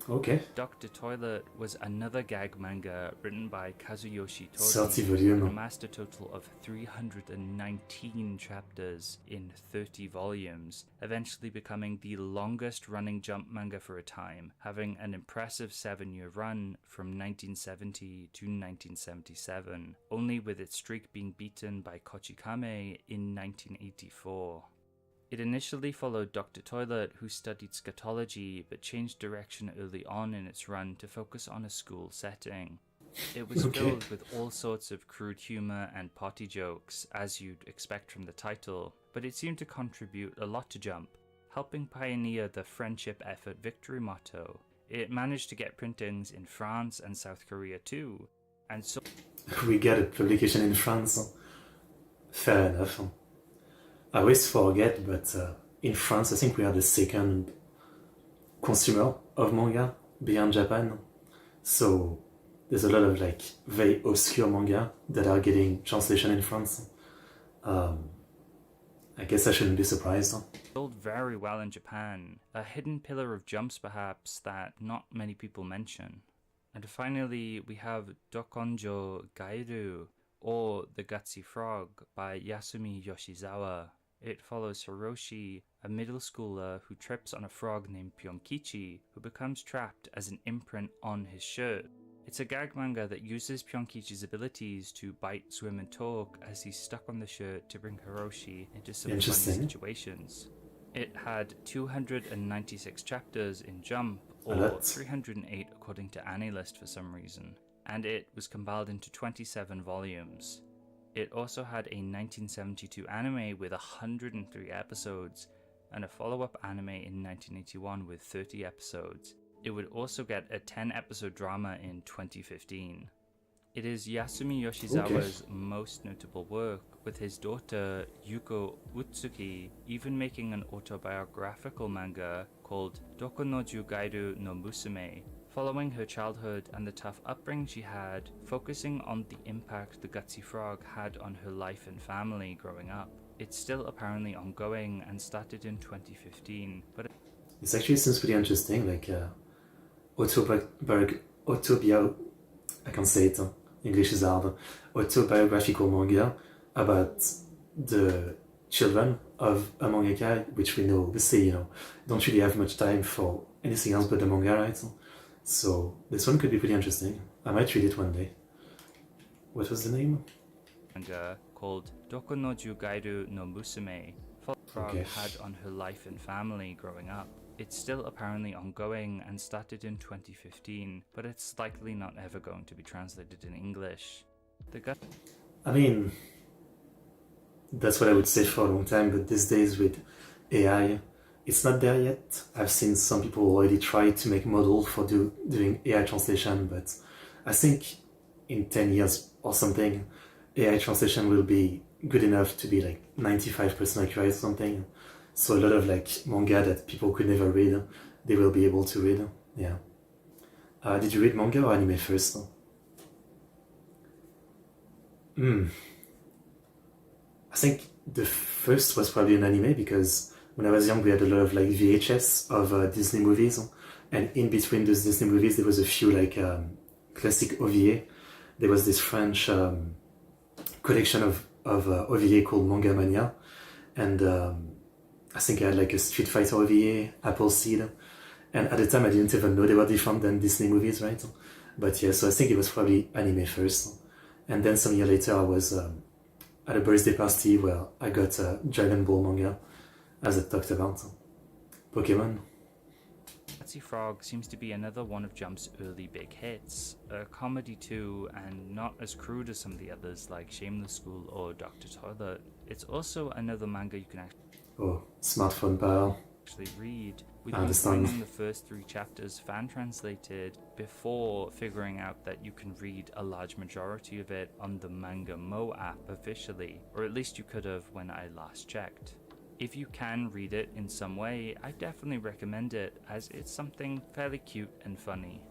Okay. Dr. Toilet was another gag manga written by Kazuyoshi 30 Tori, volumes. and amassed a total of 319 chapters in 30 volumes, eventually becoming the longest running Jump manga for a time, having an impressive 7-year run from 1970 to 1977, only with its streak being beaten by Kochikame in 1984. It initially followed Dr. Toilet, who studied scatology but changed direction early on in its run to focus on a school setting. It was filled with all sorts of crude humor and potty jokes, as you'd expect from the title, but it seemed to contribute a lot to Jump, helping pioneer the friendship effort victory motto. It managed to get printings in France and South Korea too, and so we get a publication in France. Fair enough. I always forget, but in France, I think we are the second consumer of manga beyond Japan. So there's a lot of like very obscure manga that are getting translation in France. I guess I shouldn't be surprised. sold very well in Japan, a hidden pillar of Jumps perhaps that not many people mention. And finally, we have Dokonjo Gairu, or The Gutsy Frog, by Yasumi Yoshizawa. It follows Hiroshi, a middle schooler who trips on a frog named Pyonkichi, who becomes trapped as an imprint on his shirt. It's a gag manga that uses Pyonkichi's abilities to bite, swim, and talk as he's stuck on the shirt to bring Hiroshi into some funny situations. It had 296 chapters in Jump, or 308 according to AniList for some reason, and it was compiled into 27 volumes. It also had a 1972 anime with 103 episodes, and a follow-up anime in 1981 with 30 episodes. It would also get a 10-episode drama in 2015. It is Yasumi Yoshizawa's most notable work, with his daughter Yuko Utsuki even making an autobiographical manga called Dokonoju Gairu no Musume, following her childhood and the tough upbringing she had, focusing on the impact the Gutsy Frog had on her life and family growing up. It's still apparently ongoing and started in 2015, but it actually seems pretty interesting, like I can't say it, English is hard, autobiographical manga about the children of a mangaka, which we know, obviously, don't really have much time for anything else but the manga, right? So this one could be pretty interesting. I might read it one day. What was the name? Manga called Dokonoju Gairu no Musume, Frog had on her life and family growing up. It's still apparently ongoing and started in 2015, but it's likely not ever going to be translated in English. I mean, that's what I would say for a long time, but these days with AI, it's not there yet. I've seen some people already try to make model for doing AI translation, but I think in 10 years or something, AI translation will be good enough to be like 95% accurate or something. So a lot of like manga that people could never read, they will be able to read. Yeah. Did you read manga or anime first? I think the first was probably an anime because when I was young we had a lot of like VHS of Disney movies, and in between those Disney movies there was a few like classic OVA. There was this French collection of OVA called Manga Mania, and I think I had like a Street Fighter OVA, Appleseed, and at the time I didn't even know they were different than Disney movies, right? But yeah, so I think it was probably anime first, and then some year later I was at a birthday party where I got Dragon Ball manga, as I talked about. Pokemon. Patsy Frog seems to be another one of Jump's early big hits, a comedy too, and not as crude as some of the others like Shameless School or Dr. Toilet. It's also another manga you can Smartphone power. actually read, with I me understand. finding the first 3 chapters fan translated before figuring out that you can read a large majority of it on the Manga Mo app officially, or at least you could have when I last checked. If you can read it in some way, I definitely recommend it, as it's something fairly cute and funny.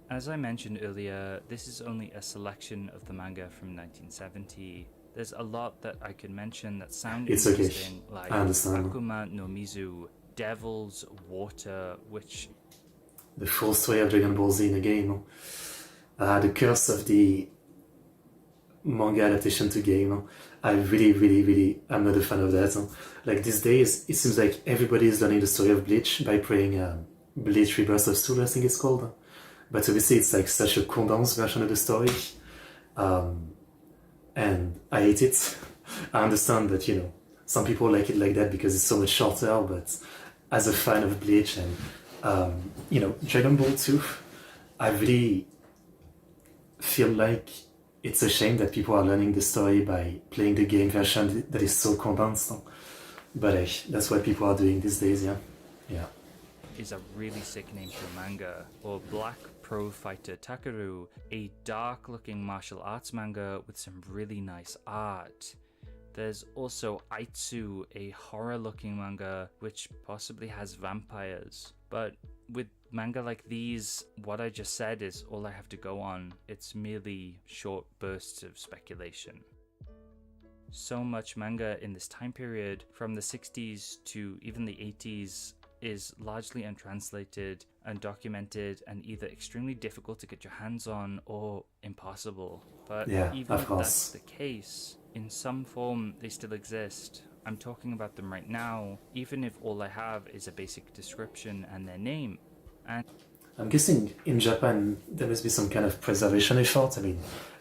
As I mentioned earlier, this is only a selection of the manga from 1970. There's a lot that I could mention that sound It's okay. interesting, like I understand. Akuma no Mizu, Devil's Water, which The full story of Dragon Ball Z in a game. The curse of the manga adaptation to game. I really am not a fan of that. Like these days, it seems like everybody is learning the story of Bleach by playing Bleach Rebirth of Steel, I think it's called. But obviously it's like such a condensed version of the story. And I hate it. I understand that, you know, some people like it like that because it's so much shorter, but as a fan of Bleach and, you know, Dragon Ball 2, I really feel like it's a shame that people are learning the story by playing the game version that is so condensed. But that's what people are doing these days, yeah. Yeah. is a really sick name for a manga, or Black Pro Fighter Takeru, a dark-looking martial arts manga with some really nice art. There's also Aitsu, a horror-looking manga which possibly has vampires. But with manga like these, what I just said is all I have to go on. It's merely short bursts of speculation. So much manga in this time period, from the 60s to even the 80s, is largely untranslated, undocumented, and either extremely difficult to get your hands on or impossible. But Yeah, even of if course. that's the case, in some form they still exist. I'm talking about them right now, even if all I have is a basic description and their name. And I'm guessing in Japan there must be some kind of preservation effort. I mean,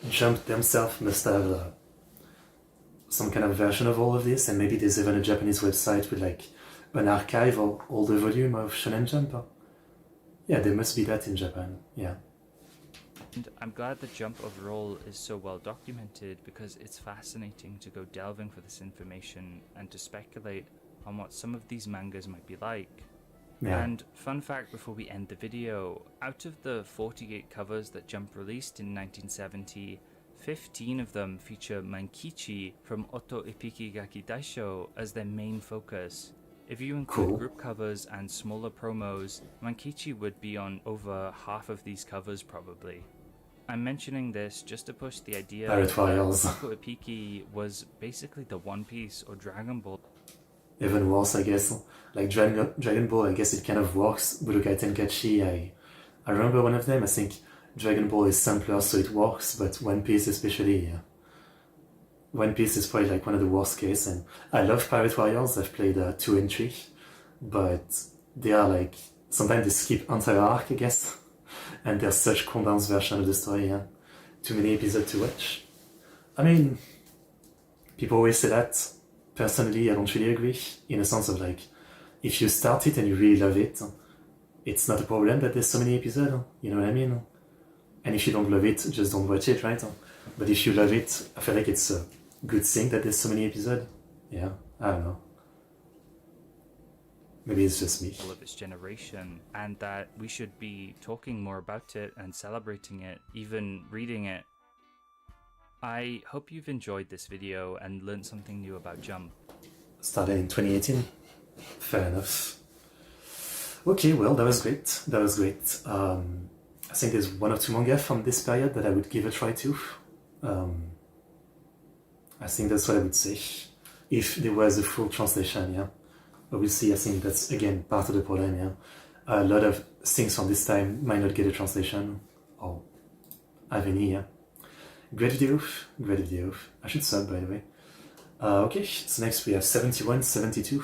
Jump themselves must have some kind of version of all of this, and maybe there's even a Japanese website with like an archive of all the volume of Shonen Jump. Yeah, there must be that in Japan, yeah. And I'm glad that Jump overall is so well documented, because it's fascinating to go delving for this information and to speculate on what some of these mangas might be like. Yeah. And fun fact before we end the video, out of the 48 covers that Jump released in 1970, 15 of them feature Mankichi from Oto Ipiki Gaki Daisho as their main focus. If you include Cool. group covers and smaller promos, Mankichi would be on over half of these covers probably. I'm mentioning this just to push the idea Pirate that Warriors. Oto Ipiki was basically the One Piece or Dragon Ball. Even worse, I guess. Like Dragon Ball, I guess it kind of works. Budokai Tenkaichi, I remember one of them. I think Dragon Ball is simpler, so it works, but One Piece especially, yeah. One Piece is probably like one of the worst case, and I love Pirate Warriors. I've played 2 and 3, but they are like, sometimes they skip entire arc, I guess, and they're such condensed version of the story, yeah. Too many episodes to watch. I mean, people always say that. Personally, I don't really agree, in a sense of like, if you start it and you really love it, it's not a problem that there's so many episodes, you know what I mean? And if you don't love it, just don't watch it, right? But if you love it, I feel like it's a good thing that there's so many episodes. Yeah, I don't know. Maybe it's just me. Of its generation, and that we should be talking more about it and celebrating it, even reading it. I hope you've enjoyed this video and learned something new about Jump. Started in 2018. Fair enough. Okay, well, that was great. That was great. I think there's 1 or 2 manga from this period that I would give a try to. I think that's what I would say. If there was a full translation, yeah. Obviously, I think that's, again, part of the problem, yeah. A lot of things from this time might not get a translation, or have any, yeah. Great video, great video. I should sub, by the way. Okay, so next we have 71, 72.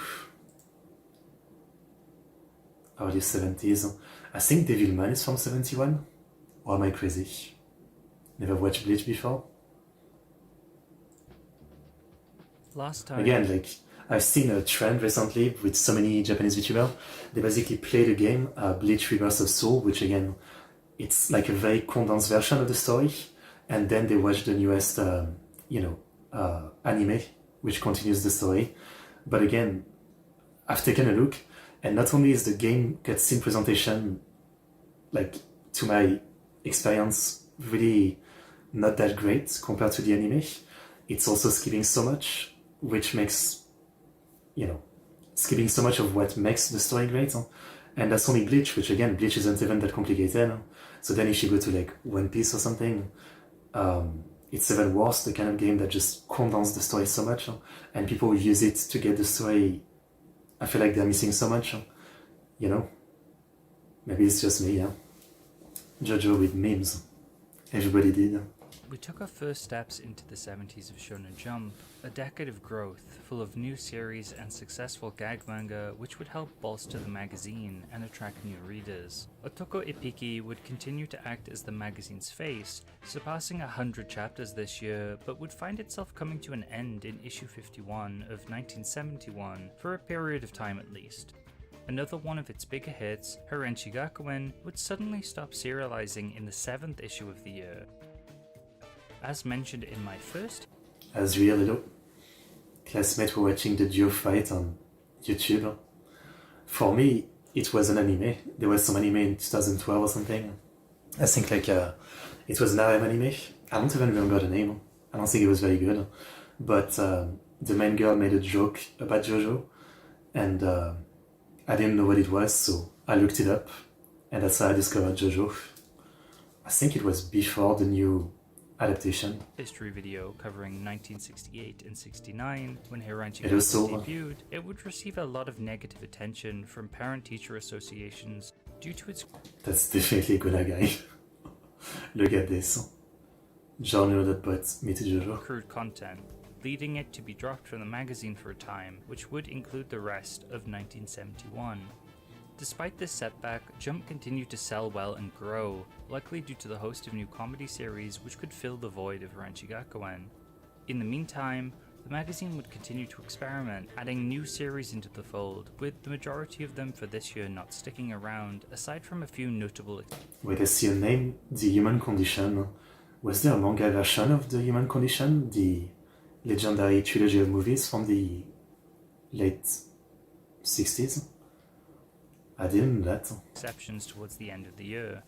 Early 70s. I think Devilman is from 71. Or am I crazy? Never watched Bleach before. Last time. Again, like, I've seen a trend recently with so many Japanese YouTubers. They basically play the game, Bleach Rebirth of Soul, which again, it's like a very condensed version of the story. And then they watch the newest, anime, which continues the story. But again, I've taken a look, and not only is the game cutscene presentation, like, to my experience, really not that great compared to the anime, it's also skipping so much, which makes, skipping so much of what makes the story great. And that's only Bleach, which again, Bleach isn't even that complicated. So then if you go to like One Piece or something, it's even worse, the kind of game that just condenses the story so much, and people use it to get the story. I feel like they're missing so much, Maybe it's just me, yeah. JoJo with memes. Everybody did. We took our first steps into the 70s of Shonen Jump, a decade of growth, full of new series and successful gag manga which would help bolster the magazine and attract new readers. Otoko Ipiki would continue to act as the magazine's face, surpassing 100 chapters this year, but would find itself coming to an end in issue 51 of 1971, for a period of time at least. Another one of its bigger hits, Harenchi Gakuen, would suddenly stop serializing in the 7th issue of the year. As mentioned in my first... As we a little classmates were watching the duo fight on YouTube. For me, it was an anime. There was some anime in 2012 or something. I think it was an RM anime. I don't even remember the name. I don't think it was very good. But the main girl made a joke about JoJo, and I didn't know what it was, so I looked it up, and that's how I discovered JoJo. I think it was before the new adaptation. History video covering 1968 and 69, when Harenchi Gakuen debuted, it would receive a lot of negative attention from parent-teacher associations due to its... That's definitely good guy. Look at this. Genre that brought me to JoJo. Crude content, leading it to be dropped from the magazine for a time, which would include the rest of 1971. Despite this setback, Jump continued to sell well and grow, likely due to the host of new comedy series which could fill the void of Harenchi Gakuen. In the meantime, the magazine would continue to experiment, adding new series into the fold, with the majority of them for this year not sticking around, aside from a few notable... Wait, I see a name, The Human Condition. Was there a manga version of The Human Condition? The legendary trilogy of movies from the late 60s? I didn't know that. Exceptions towards the end of the year.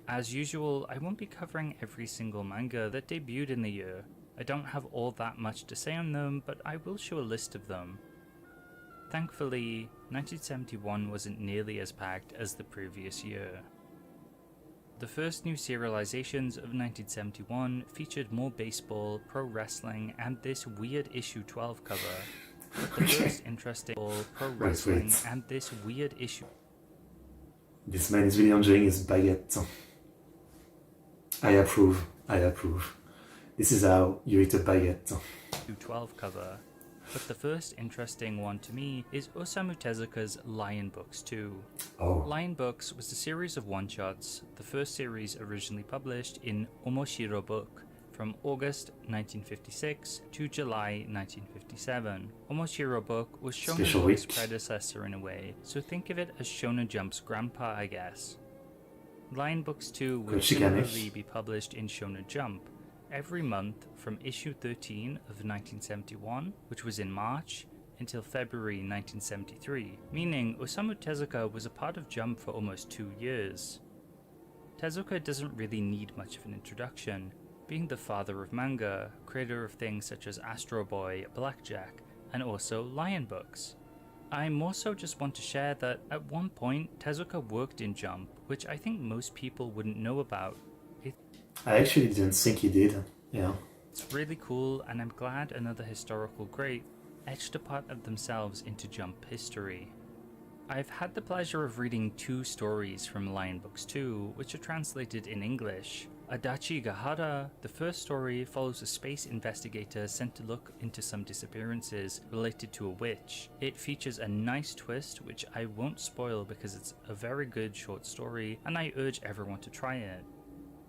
As usual, I won't be covering every single manga that debuted in the year. I don't have all that much to say on them, but I will show a list of them. Thankfully, 1971 wasn't nearly as packed as the previous year. The first new serializations of 1971 featured more baseball, pro wrestling, and this weird issue 12 cover. But the first interesting pro wrestling and this weird issue... This man is really enjoying his baguette. I approve. This is how you eat a baguette. 12 cover. But the first interesting one to me is Osamu Tezuka's Lion Books 2. Oh. Lion Books was a series of one-shots, the first series originally published in Omoshiro Book from August 1956 to July 1957. Omoshiro Book was Shonen Jump's predecessor in a way, so think of it as Shonen Jump's grandpa, I guess. Lion Books 2 would similarly be published in Shonen Jump every month from issue 13 of 1971, which was in March, until February 1973, meaning Osamu Tezuka was a part of Jump for almost 2 years. Tezuka doesn't really need much of an introduction, being the father of manga, creator of things such as Astro Boy, Blackjack, and also Lion Books. I more so just want to share that at one point Tezuka worked in Jump, which I think most people wouldn't know about. I actually didn't think he did, yeah. It's really cool, and I'm glad another historical great etched a part of themselves into Jump history. I've had the pleasure of reading 2 stories from Lion Books 2, which are translated in English. Adachi Gahara, the first story follows a space investigator sent to look into some disappearances related to a witch. It features a nice twist, which I won't spoil because it's a very good short story, and I urge everyone to try it.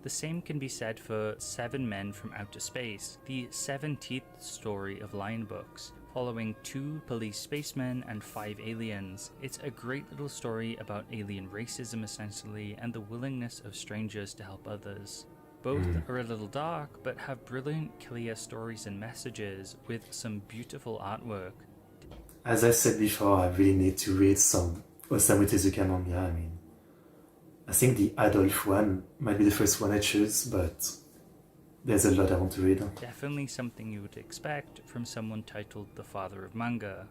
The same can be said for Seven Men from Outer Space, the 17th story of Lion Books, following 2 police spacemen and 5 aliens. It's a great little story about alien racism essentially, and the willingness of strangers to help others. Both are a little dark, but have brilliant, clear stories and messages with some beautiful artwork. As I said before, I really need to read some Osamu Tezuka manga. I mean, I think the Adolf one might be the first one I choose, but there's a lot I want to read. Definitely something you would expect from someone titled the father of manga.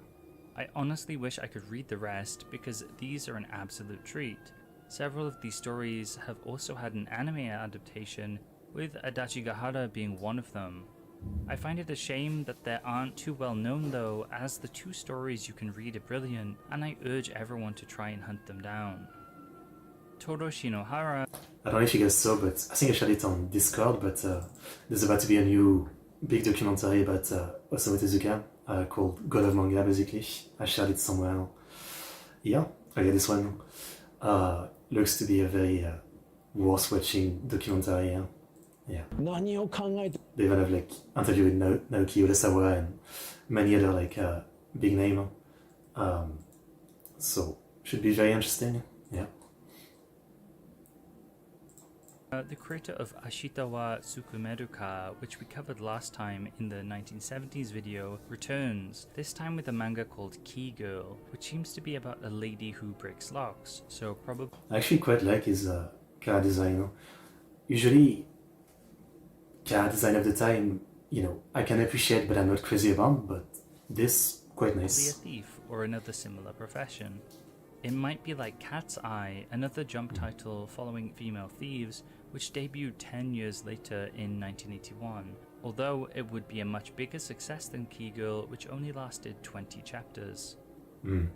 I honestly wish I could read the rest because these are an absolute treat. Several of these stories have also had an anime adaptation, with Adachi Gahara being one of them. I find it a shame that they aren't too well known though, as the 2 stories you can read are brilliant, and I urge everyone to try and hunt them down. Toro Shinohara. I don't know if you guys saw, but I think I shared it on Discord, but there's about to be a new big documentary about Osamu Tezuka called God of Manga, basically. I shared it somewhere. Yeah, I got this one. Looks to be a very worth watching documentary. Yeah. They even have like interview with Naoki Urasawa and many other like big name. So should be very interesting. Yeah. The creator of Ashitawa Tsukumeruka, which we covered last time in the 1970s video, returns, this time with a manga called Key Girl, which seems to be about a lady who breaks locks, so probably... I actually quite like his character design. Usually, character design of the time, you know, I can appreciate but I'm not crazy about, but this, quite nice. Probably a thief or another similar profession. It might be like Cat's Eye, another Jump title following female thieves, which debuted 10 years later in 1981, although it would be a much bigger success than Key Girl, which only lasted 20 chapters.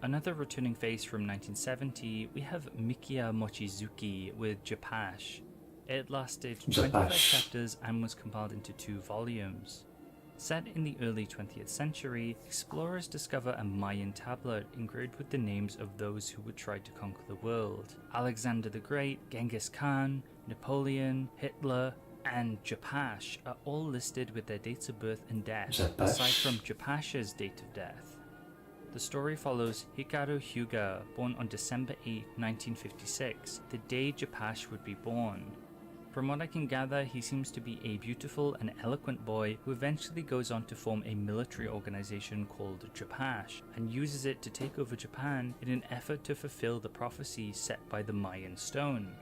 Another returning face from 1970, we have Mikiya Mochizuki with Japash. It lasted 25 chapters and was compiled into 2 volumes. Set in the early 20th century, explorers discover a Mayan tablet engraved with the names of those who would try to conquer the world. Alexander the Great, Genghis Khan, Napoleon, Hitler, and Japash are all listed with their dates of birth and death, aside from Japash's date of death. The story follows Hikaru Hyuga, born on December 8, 1956, the day Japash would be born. From what I can gather, he seems to be a beautiful and eloquent boy who eventually goes on to form a military organization called Japash and uses it to take over Japan in an effort to fulfill the prophecy set by the Mayan stone.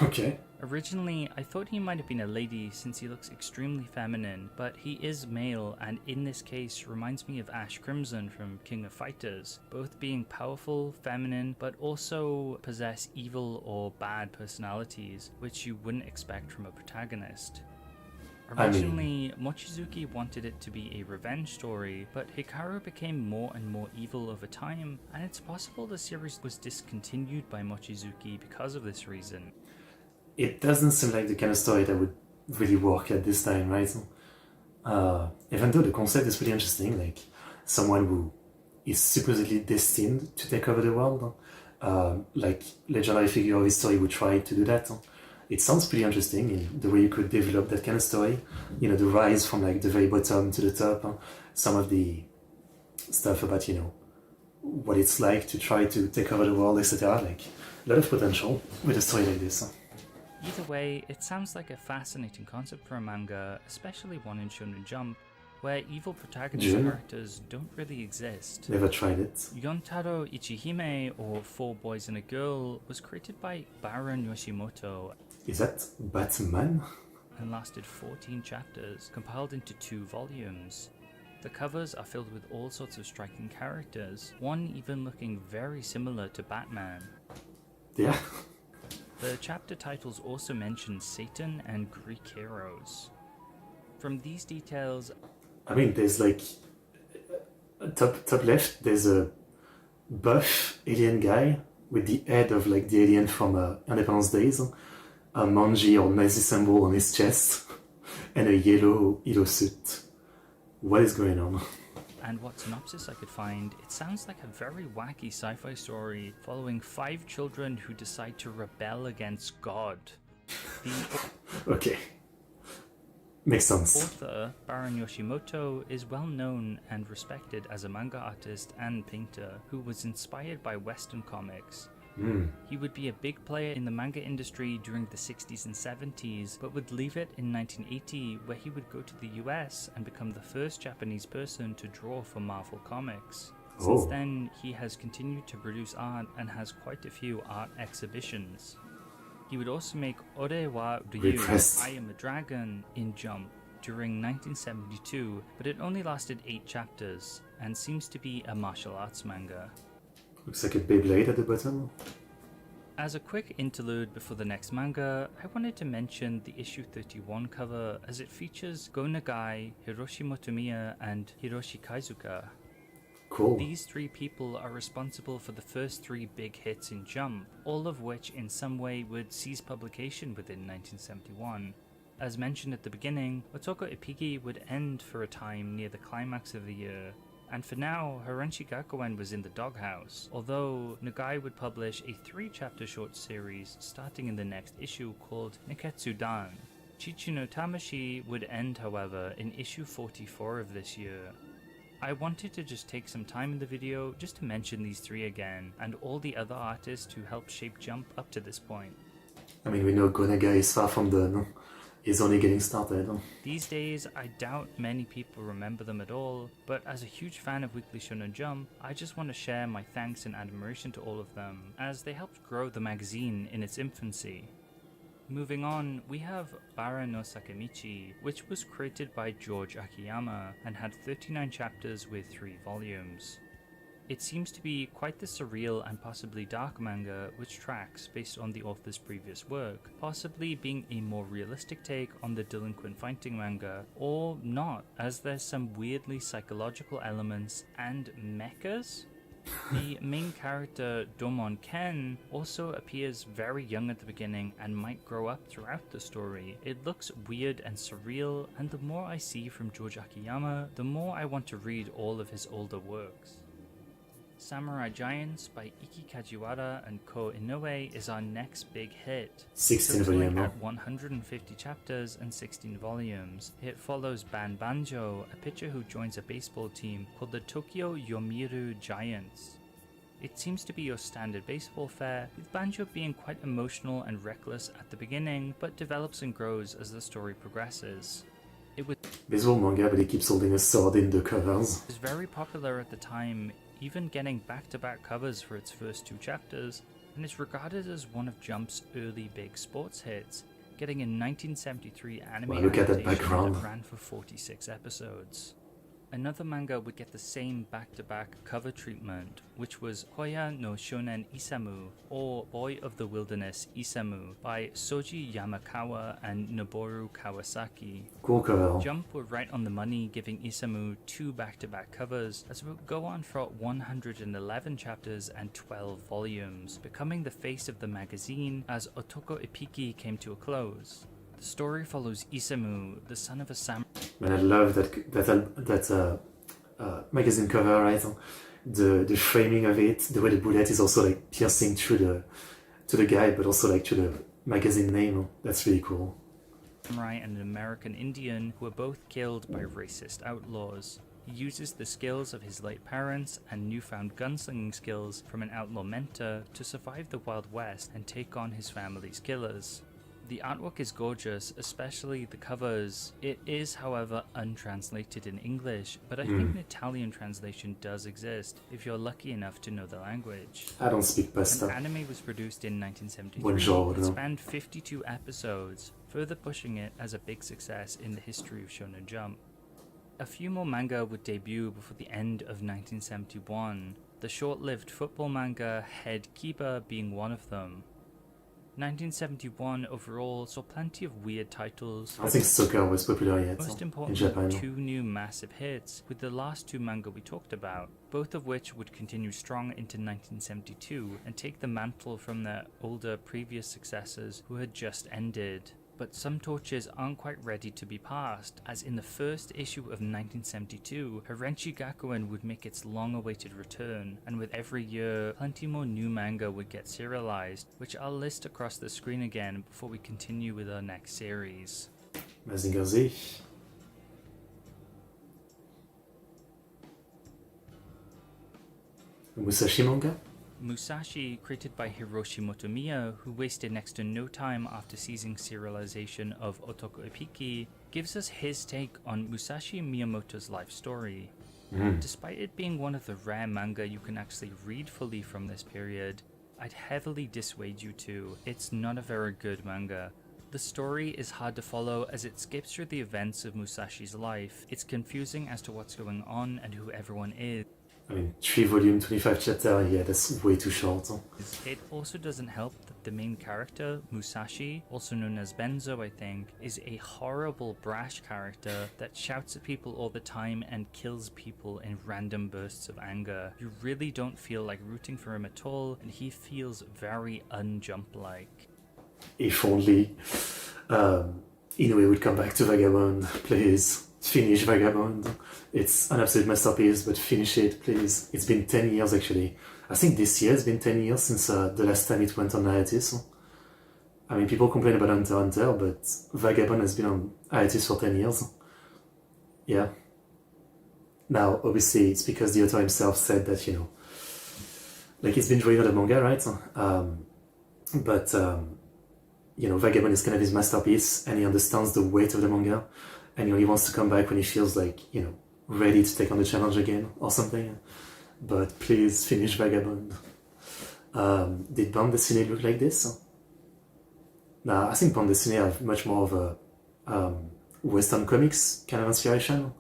Okay. Originally, I thought he might have been a lady since he looks extremely feminine, but he is male and in this case reminds me of Ash Crimson from King of Fighters, both being powerful, feminine, but also possess evil or bad personalities, which you wouldn't expect from a protagonist. Originally, Mochizuki wanted it to be a revenge story, but Hikaru became more and more evil over time, and it's possible the series was discontinued by Mochizuki because of this reason. It doesn't seem like the kind of story that would really work at this time, right? Even though the concept is pretty interesting, like someone who is supposedly destined to take over the world, like legendary figure of history would try to do that. It sounds pretty interesting in the way you could develop that kind of story. You know, the rise from like the very bottom to the top, some of the stuff about, you know, what it's like to try to take over the world, etc. Like a lot of potential with a story like this. Either way, it sounds like a fascinating concept for a manga, especially one in Shonen Jump, where evil protagonist characters don't really exist. Never tried it. Yontaro Ichihime, or Four Boys and a Girl, was created by Baron Yoshimoto. Is that Batman? And lasted 14 chapters, compiled into 2 volumes. The covers are filled with all sorts of striking characters, one even looking very similar to Batman. Yeah. The chapter titles also mention Satan and Greek heroes. From these details, I mean, there's like top left. There's a buff alien guy with the head of like the alien from Independence Days. a manji or Nazi symbol on his chest and a yellow Ilo suit. What is going on? And what synopsis I could find, it sounds like a very wacky sci-fi story following 5 children who decide to rebel against God. The Okay. Makes sense. author, Baron Yoshimoto, is well known and respected as a manga artist and painter who was inspired by Western comics. He would be a big player in the manga industry during the 60s and 70s, but would leave it in 1980, where he would go to the US and become the first Japanese person to draw for Marvel Comics. Since then, he has continued to produce art and has quite a few art exhibitions. He would also make Ore wa Ryu, I Am a Dragon, in Jump during 1972, but it only lasted 8 chapters, and seems to be a martial arts manga. Looks like a Beyblade at the bottom. As a quick interlude before the next manga, I wanted to mention the issue 31 cover, as it features Go Nagai, Hiroshi Motomiya, and Hiroshi Kaizuka. Cool. These 3 people are responsible for the first 3 big hits in Jump, all of which in some way would cease publication within 1971. As mentioned at the beginning, Otoko Ipiki would end for a time near the climax of the year, and for now, Harenshi Gakuen was in the doghouse, although Nagai would publish a 3-chapter short series starting in the next issue called Niketsudan. Chichi no Tamashi would end, however, in issue 44 of this year. I wanted to just take some time in the video just to mention these 3 again, and all the other artists who helped shape Jump up to this point. I mean, we know Gonaga is far from done. He's only getting started. These days, I doubt many people remember them at all, but as a huge fan of Weekly Shonen Jump, I just want to share my thanks and admiration to all of them, as they helped grow the magazine in its infancy. Moving on, we have Bara no Sakemichi, which was created by George Akiyama and had 39 chapters with 3 volumes. It seems to be quite the surreal and possibly dark manga which tracks based on the author's previous work, possibly being a more realistic take on the delinquent fighting manga, or not, as there's some weirdly psychological elements and mechas? The main character, Domon Ken, also appears very young at the beginning and might grow up throughout the story. It looks weird and surreal, and the more I see from George Akiyama, the more I want to read all of his older works. Samurai Giants by Iki Kajiwara and Ko Inoue is our next big hit. 16 totaling volumes. at 150 chapters and 16 volumes. It follows Ban Banjo, a pitcher who joins a baseball team called the Tokyo Yomiuri Giants. It seems to be your standard baseball fare, with Banjo being quite emotional and reckless at the beginning, but develops and grows as the story progresses. It was Baseball manga, but he keeps holding a sword in the covers. very popular at the time, even getting back-to-back covers for its first 2 chapters, and is regarded as one of Jump's early big sports hits, getting a 1973 anime Wow, look at that adaptation background. that ran for 46 episodes. Another manga would get the same back-to-back cover treatment, which was Hoya no Shonen Isamu, or Boy of the Wilderness Isamu, by Soji Yamakawa and Noboru Kawasaki. Cool cover. Jump were right on the money, giving Isamu 2 back-to-back covers, as it would go on for 111 chapters and 12 volumes, becoming the face of the magazine as Otoko Ipiki came to a close. The story follows Isamu, the son of a samurai. Man, I love that magazine cover, right? The framing of it, the way the bullet is also like piercing through the guy, but also like to the magazine name. That's really cool. Samurai and an American Indian who were both killed by racist outlaws. He uses the skills of his late parents and newfound gunslinging skills from an outlaw mentor to survive the Wild West and take on his family's killers. The artwork is gorgeous, especially the covers. It is, however, untranslated in English, but I think an Italian translation does exist if you're lucky enough to know the language. I don't speak An pasta. anime was produced in 1973. Buongiorno. It spanned 52 episodes, further pushing it as a big success in the history of Shonen Jump. A few more manga would debut before the end of 1971, the short-lived football manga Head Keeper being one of them. 1971 overall saw plenty of weird titles. I think soccer was popular yet Most in importantly, Japan. 2 new massive hits, with the last 2 manga we talked about, both of which would continue strong into 1972 and take the mantle from their older previous successors who had just ended. But some torches aren't quite ready to be passed, as in the first issue of 1972, Harenchi Gakuen would make its long-awaited return, and with every year, plenty more new manga would get serialized, which I'll list across the screen again before we continue with our next series. Mazinger Z. Musashi manga? Musashi, created by Hiroshi Motomiya, who wasted next to no time after seizing serialization of Otoko Epiki, gives us his take on Musashi Miyamoto's life story. Despite it being one of the rare manga you can actually read fully from this period, I'd heavily dissuade you to. It's not a very good manga. The story is hard to follow as it skips through the events of Musashi's life. It's confusing as to what's going on and who everyone is. I mean, 3 volume, 25 chapter, yeah, that's way too short. It also doesn't help that the main character, Musashi, also known as Benzo I think, is a horrible brash character that shouts at people all the time and kills people in random bursts of anger. You really don't feel like rooting for him at all, and he feels very unjump-like. If only Inoue would come back to Vagabond, please. Finish Vagabond. It's an absolute masterpiece, but finish it, please. It's been 10 years, actually. I think this year has been 10 years since the last time it went on hiatus. I mean, people complain about Hunter x Hunter, but Vagabond has been on hiatus for 10 years. Yeah. Now, obviously, it's because the author himself said that, you know, like, he's been drawing the manga, right? But you know, Vagabond is kind of his masterpiece, and he understands the weight of the manga, and he only wants to come back when he feels like, you know, ready to take on the challenge again or something. But please finish Vagabond. Did Bande Dessinée look like this? Nah, I think Bande Dessinée have much more of a Western comics kind of inspiration.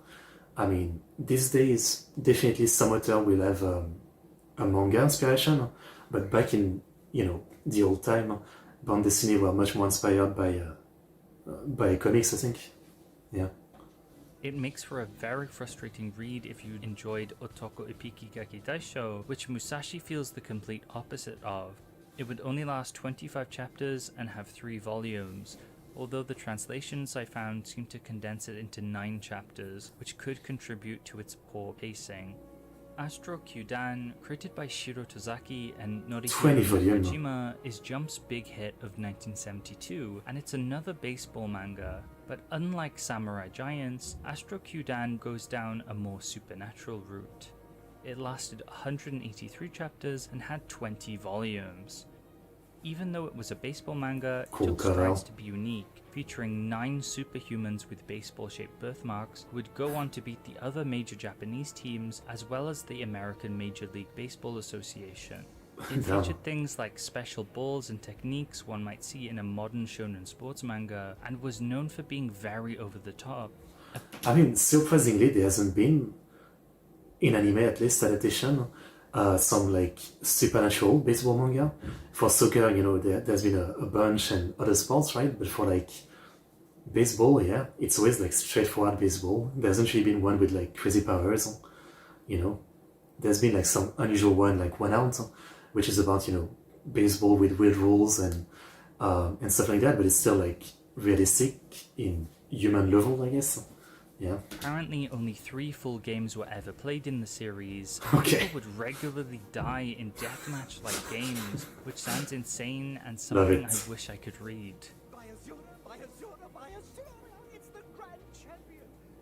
I mean, these days, definitely some author will have a manga inspiration, but back in, you know, the old time, Bande Dessinée were much more inspired by comics, I think. Yeah. It makes for a very frustrating read if you enjoyed Otoko Epiki Gaki Daisho, which Musashi feels the complete opposite of. It would only last 25 chapters and have 3 volumes, although the translations I found seem to condense it into 9 chapters, which could contribute to its poor pacing. Astro Kyudan, created by Shiro Tozaki and Norihiro Kojima, is Jump's big hit of 1972, and it's another baseball manga. But unlike Samurai Giants, Astro Kyudan goes down a more supernatural route. It lasted 183 chapters and had 20 volumes. Even though it was a baseball manga, it still strives to be unique, featuring 9 superhumans with baseball-shaped birthmarks who would go on to beat the other major Japanese teams as well as the American Major League Baseball Association. It featured things like special balls and techniques one might see in a modern shonen sports manga, and was known for being very over the top. I mean, surprisingly, there hasn't been, in anime at least, adaptation, some like supernatural baseball manga. For soccer, you know, there's been a bunch, and other sports, right? But for like baseball, yeah, it's always like straightforward baseball. There hasn't really been one with like crazy powers, you know. There's been like some unusual one, like One Out, which is about, you know, baseball with weird rules and stuff like that, but it's still like realistic in human level, I guess. Yeah. Apparently, only 3 full games were ever played in the series. Okay. People would regularly die in deathmatch-like games, which sounds insane and something I wish I could read.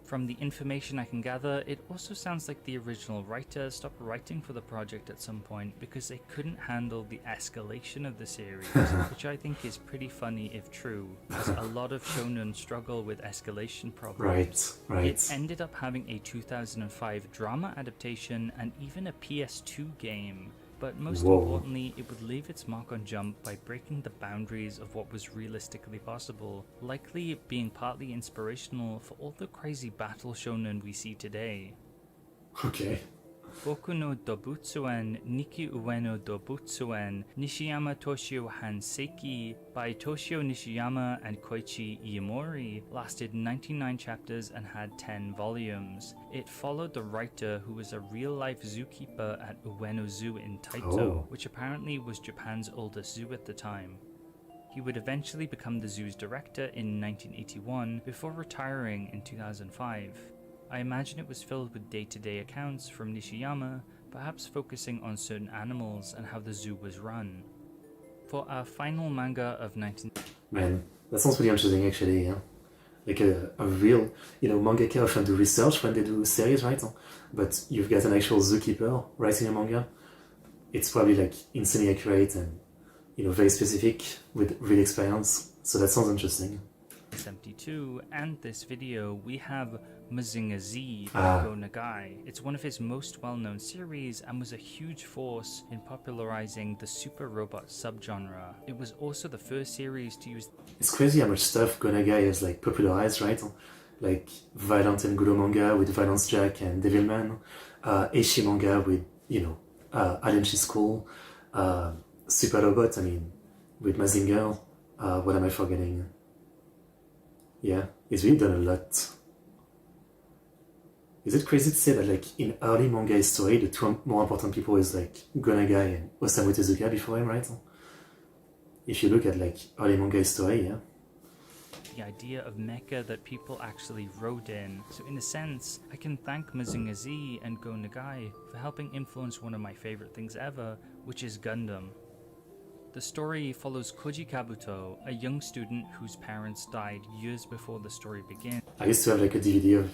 From the information I can gather, it also sounds like the original writer stopped writing for the project at some point because they couldn't handle the escalation of the series, which I think is pretty funny if true, as a lot of shonen struggle with escalation problems. Right. It ended up having a 2005 drama adaptation and even a PS2 game. But most importantly, it would leave its mark on Jump by breaking the boundaries of what was realistically possible, likely being partly inspirational for all the crazy battle shonen we see today. Okay. Boku no Dobutsuen Nikki Ueno Dobutsuen Nishiyama Toshio Hanseki by Toshio Nishiyama and Koichi Iemori lasted 99 chapters and had 10 volumes. It followed the writer who was a real-life zookeeper at Ueno Zoo in Taito, which apparently was Japan's oldest zoo at the time. He would eventually become the zoo's director in 1981 before retiring in 2005. I imagine it was filled with day-to-day accounts from Nishiyama, perhaps focusing on certain animals and how the zoo was run. For our final manga of 19... Man, that sounds pretty interesting actually, yeah. Like a real, mangaka often do research when they do series, right? But you've got an actual zookeeper writing a manga. It's probably like insanely accurate and, very specific with real experience. So that sounds interesting. 72, and this video we have Mazinga Z by Go Nagai. It's one of his most well-known series and was a huge force in popularizing the super robot subgenre. It was also the first series to use... It's crazy how much stuff Go Nagai has like popularized, right? Like Violent and Guro manga with Violence Jack and Devilman, Eishi manga with, Adenshi School, Super Robot, with Mazinger. What am I forgetting? Yeah, he's really done a lot. Is it crazy to say that like in early manga history, the two more important people is like Go Nagai and Osamu Tezuka before him, right? If you look at like early manga history, yeah. The idea of mecha that people actually wrote in. So in a sense, I can thank Mazinga Z and Go Nagai for helping influence one of my favorite things ever, which is Gundam. The story follows Koji Kabuto, a young student whose parents died years before the story begins. I used to have like a DVD of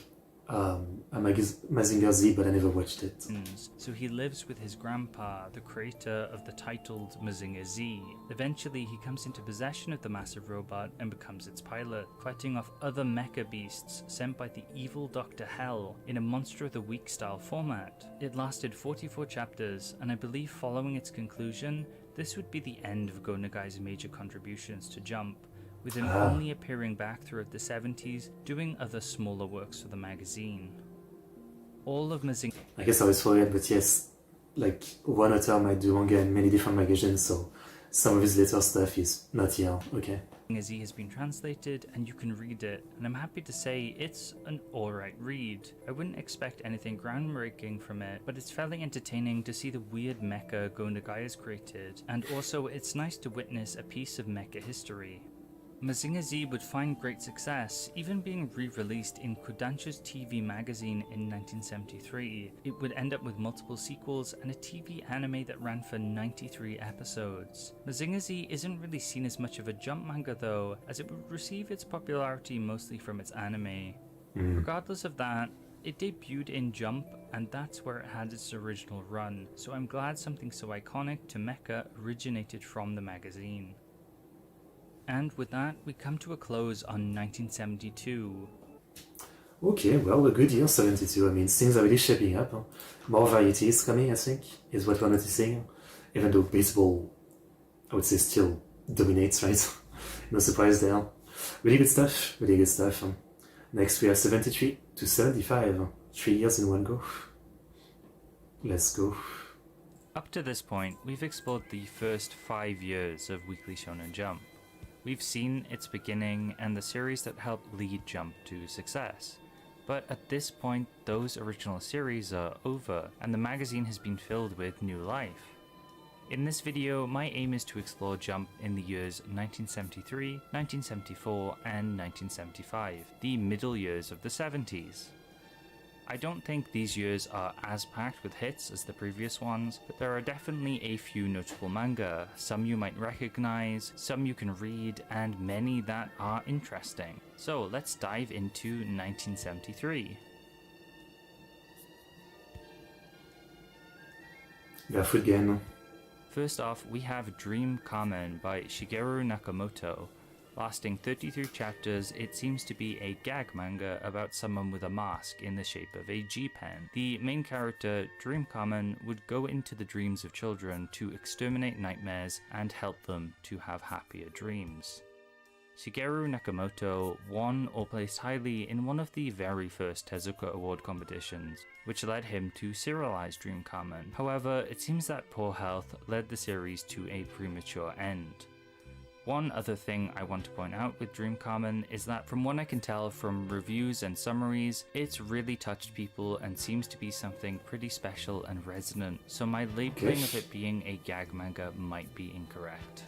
Mazinger Z, but I never watched it. So he lives with his grandpa, the creator of the titled Mazinger Z. Eventually he comes into possession of the massive robot and becomes its pilot, fighting off other mecha beasts sent by the evil Dr. Hell in a Monster of the Week style format. It lasted 44 chapters, and I believe following its conclusion, this would be the end of Go Nagai's major contributions to Jump, with him only appearing back throughout the 70s, doing other smaller works for the magazine. All of Mazinga... I guess I always forget, but yes, like one author might do manga in many different magazines, so some of his later stuff is not here, okay. Z has been translated and you can read it, and I'm happy to say it's an alright read. I wouldn't expect anything groundbreaking from it, but it's fairly entertaining to see the weird mecha Go Nagai has created, and also it's nice to witness a piece of mecha history. Mazinga Z would find great success, even being re-released in Kodansha's TV magazine in 1973. It would end up with multiple sequels and a TV anime that ran for 93 episodes. Mazinga Z isn't really seen as much of a Jump manga though, as it would receive its popularity mostly from its anime. Regardless of that, it debuted in Jump, and that's where it had its original run, so I'm glad something so iconic to mecha originated from the magazine. And with that, we come to a close on 1972. Okay, well, a good year, 72. Things are really shaping up. More variety is coming, I think, is what we're noticing. Even though baseball, I would say, still dominates, right? No surprise there. Really good stuff, really good stuff. Next, we have 73 to 75. 3 years in one go. Let's go. Up to this point, we've explored the first 5 years of Weekly Shonen Jump. We've seen its beginning and the series that helped lead Jump to success. But at this point, those original series are over, and the magazine has been filled with new life. In this video, my aim is to explore Jump in the years 1973, 1974, and 1975, the middle years of the 70s. I don't think these years are as packed with hits as the previous ones, but there are definitely a few notable manga, some you might recognize, some you can read, and many that are interesting. So let's dive into 1973. Barefoot Game. First off, we have Dream Kamen by Shigeru Nakamoto. Lasting 33 chapters, it seems to be a gag manga about someone with a mask in the shape of a G-pen. The main character, Dream Kamen, would go into the dreams of children to exterminate nightmares and help them to have happier dreams. Shigeru Nakamoto won or placed highly in one of the very first Tezuka Award competitions. which led him to serialize Dream Kamen. However, it seems that poor health led the series to a premature end. One other thing I want to point out with Dream Kamen is that from what I can tell from reviews and summaries, it's really touched people and seems to be something pretty special and resonant, so my labeling of it being a gag manga might be incorrect.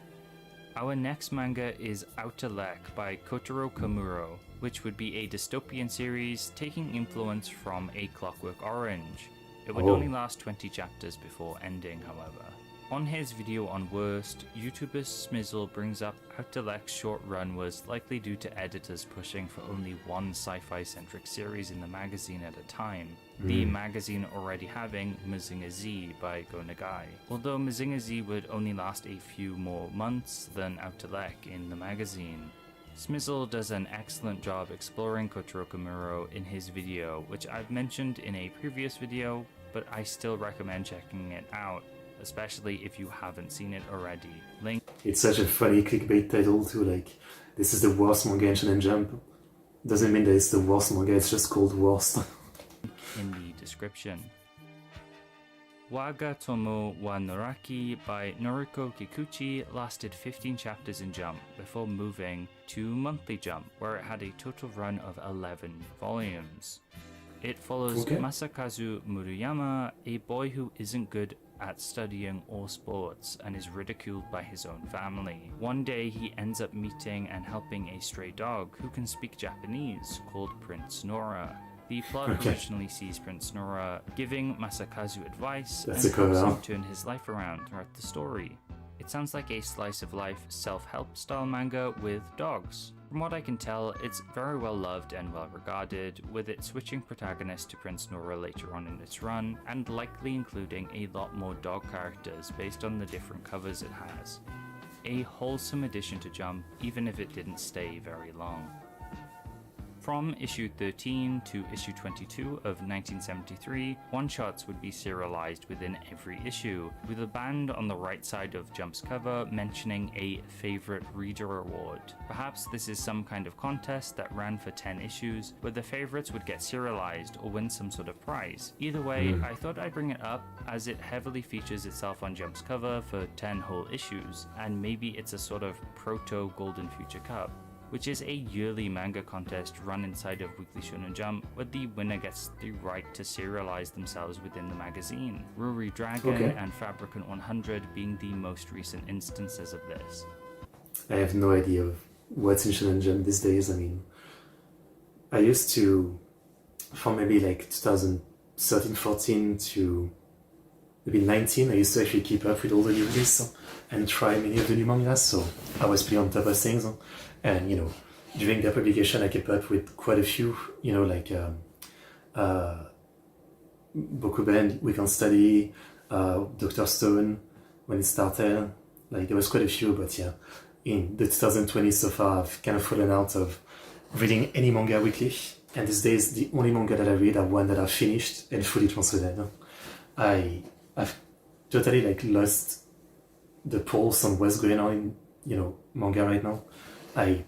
Our next manga is Outalek by Kotaro Komuro, which would be a dystopian series taking influence from A Clockwork Orange. It would only last 20 chapters before ending, however. On his video on Worst, YouTuber Smizzle brings up Outalek's short run was likely due to editors pushing for only one sci-fi centric series in the magazine at a time, the magazine already having Mazinga Z by Go Nagai, although Mazinga Z would only last a few more months than Outalek in the magazine. Smizzle does an excellent job exploring Kotaro Komuro in his video, which I've mentioned in a previous video, but I still recommend checking it out, especially if you haven't seen it already. Link. It's such a funny clickbait title too, like, this is the worst manga in Shonen Jump. Doesn't mean that it's the worst manga, it's just called worst. In the description. Waga Tomo wa Noraki by Noriko Kikuchi lasted 15 chapters in Jump before moving to Monthly Jump, where it had a total run of 11 volumes. It follows Masakazu Muruyama, a boy who isn't good at studying or sports and is ridiculed by his own family. One day he ends up meeting and helping a stray dog who can speak Japanese called Prince Nora. The plot originally sees Prince Nora giving Masakazu advice and helps him turn his life around throughout the story. It sounds like a slice of life self-help style manga with dogs. From what I can tell, it's very well loved and well regarded, with it switching protagonist to Prince Nora later on in its run, and likely including a lot more dog characters based on the different covers it has. A wholesome addition to Jump, even if it didn't stay very long. From issue 13 to issue 22 of 1973, one-shots would be serialized within every issue, with a band on the right side of Jump's cover mentioning a favorite reader award. Perhaps this is some kind of contest that ran for 10 issues, where the favorites would get serialized or win some sort of prize. Either way, I thought I'd bring it up as it heavily features itself on Jump's cover for 10 whole issues, and maybe it's a sort of proto-Golden Future Cup, which is a yearly manga contest run inside of Weekly Shonen Jump, where the winner gets the right to serialize themselves within the magazine. Ruri Dragon and Fabricant 100 being the most recent instances of this. I have no idea of what's in Shonen Jump these days. I mean, I used to, from maybe like 2013-14 to maybe 19, I used to actually keep up with all the new releases and try many of the new mangas, so I was pretty on top of things. And, you know, during their publication, I kept up with quite a few, you know, like Bokuben, Weekend Study, Dr. Stone, when it started. Like, there was quite a few, but yeah, in the 2020 so far, I've kind of fallen out of reading any manga weekly. And these days, the only manga that I read are one that I've finished and fully translated. I've totally, like, lost the pulse on what's going on in, you know, manga right now. I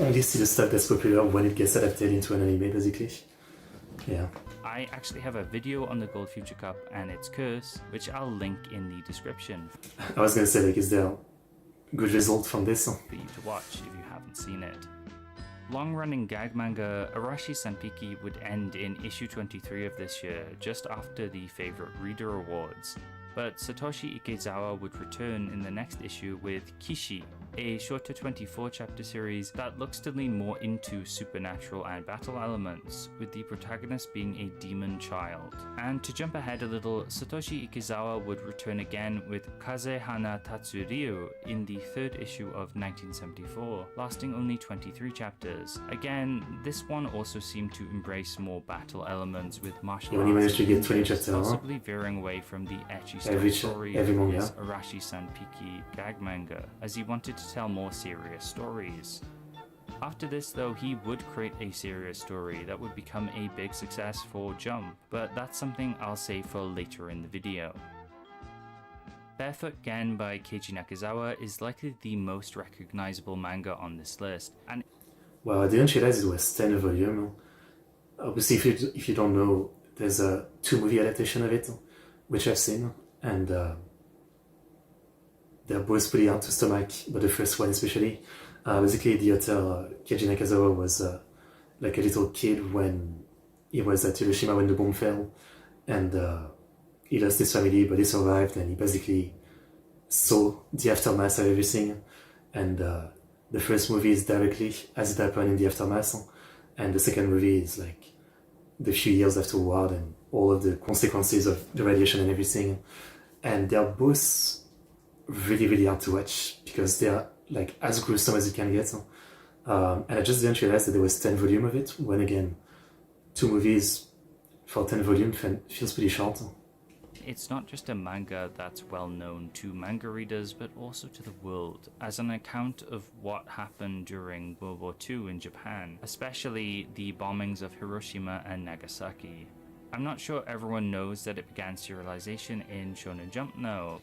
only see the stuff that's popular when it gets adapted into an anime, basically. Yeah. I actually have a video on the Gold Future Cup and its curse, which I'll link in the description. I was gonna say, like, is there a good result from this? For you to watch if you haven't seen it. Long-running gag manga Arashi Sanpiki would end in issue 23 of this year, just after the Favorite Reader Awards. But Satoshi Ikezawa would return in the next issue with Kishi, a shorter 24-chapter series that looks to lean more into supernatural and battle elements, with the protagonist being a demon child. And to jump ahead a little, Satoshi Ikezawa would return again with Kazehana Tatsuryu in the third issue of 1974, lasting only 23 chapters. Again, this one also seemed to embrace more battle elements with martial arts, managed to get 20 chapters, possibly veering away from the ecchi story of his Arashi Sanpiki gag manga, as he wanted to tell more serious stories. After this though, he would create a serious story that would become a big success for Jump, but that's something I'll save for later in the video. Barefoot Gen by Keiji Nakazawa is likely the most recognizable manga on this list, and well, I didn't realize it was 10 volumes. Obviously, if you don't know, there's a 2 movie adaptation of it, which I've seen, and they're both pretty hard to stomach, but the first one especially. Basically, the author, Keiji Nakazawa, was like a little kid when he was at Hiroshima when the bomb fell, and he lost his family, but he survived, and he basically saw the aftermath of everything. And the first movie is directly as it happened in the aftermath, and the second movie is like the few years afterward and all of the consequences of the radiation and everything. And they're both really, really hard to watch because they're like as gruesome as you can get. And I just didn't realize that there was 10 volumes of it, when again, 2 movies for 10 volumes feels pretty short. It's not just a manga that's well known to manga readers, but also to the world, as an account of what happened during World War II in Japan, especially the bombings of Hiroshima and Nagasaki. I'm not sure everyone knows that it began serialization in Shonen Jump now.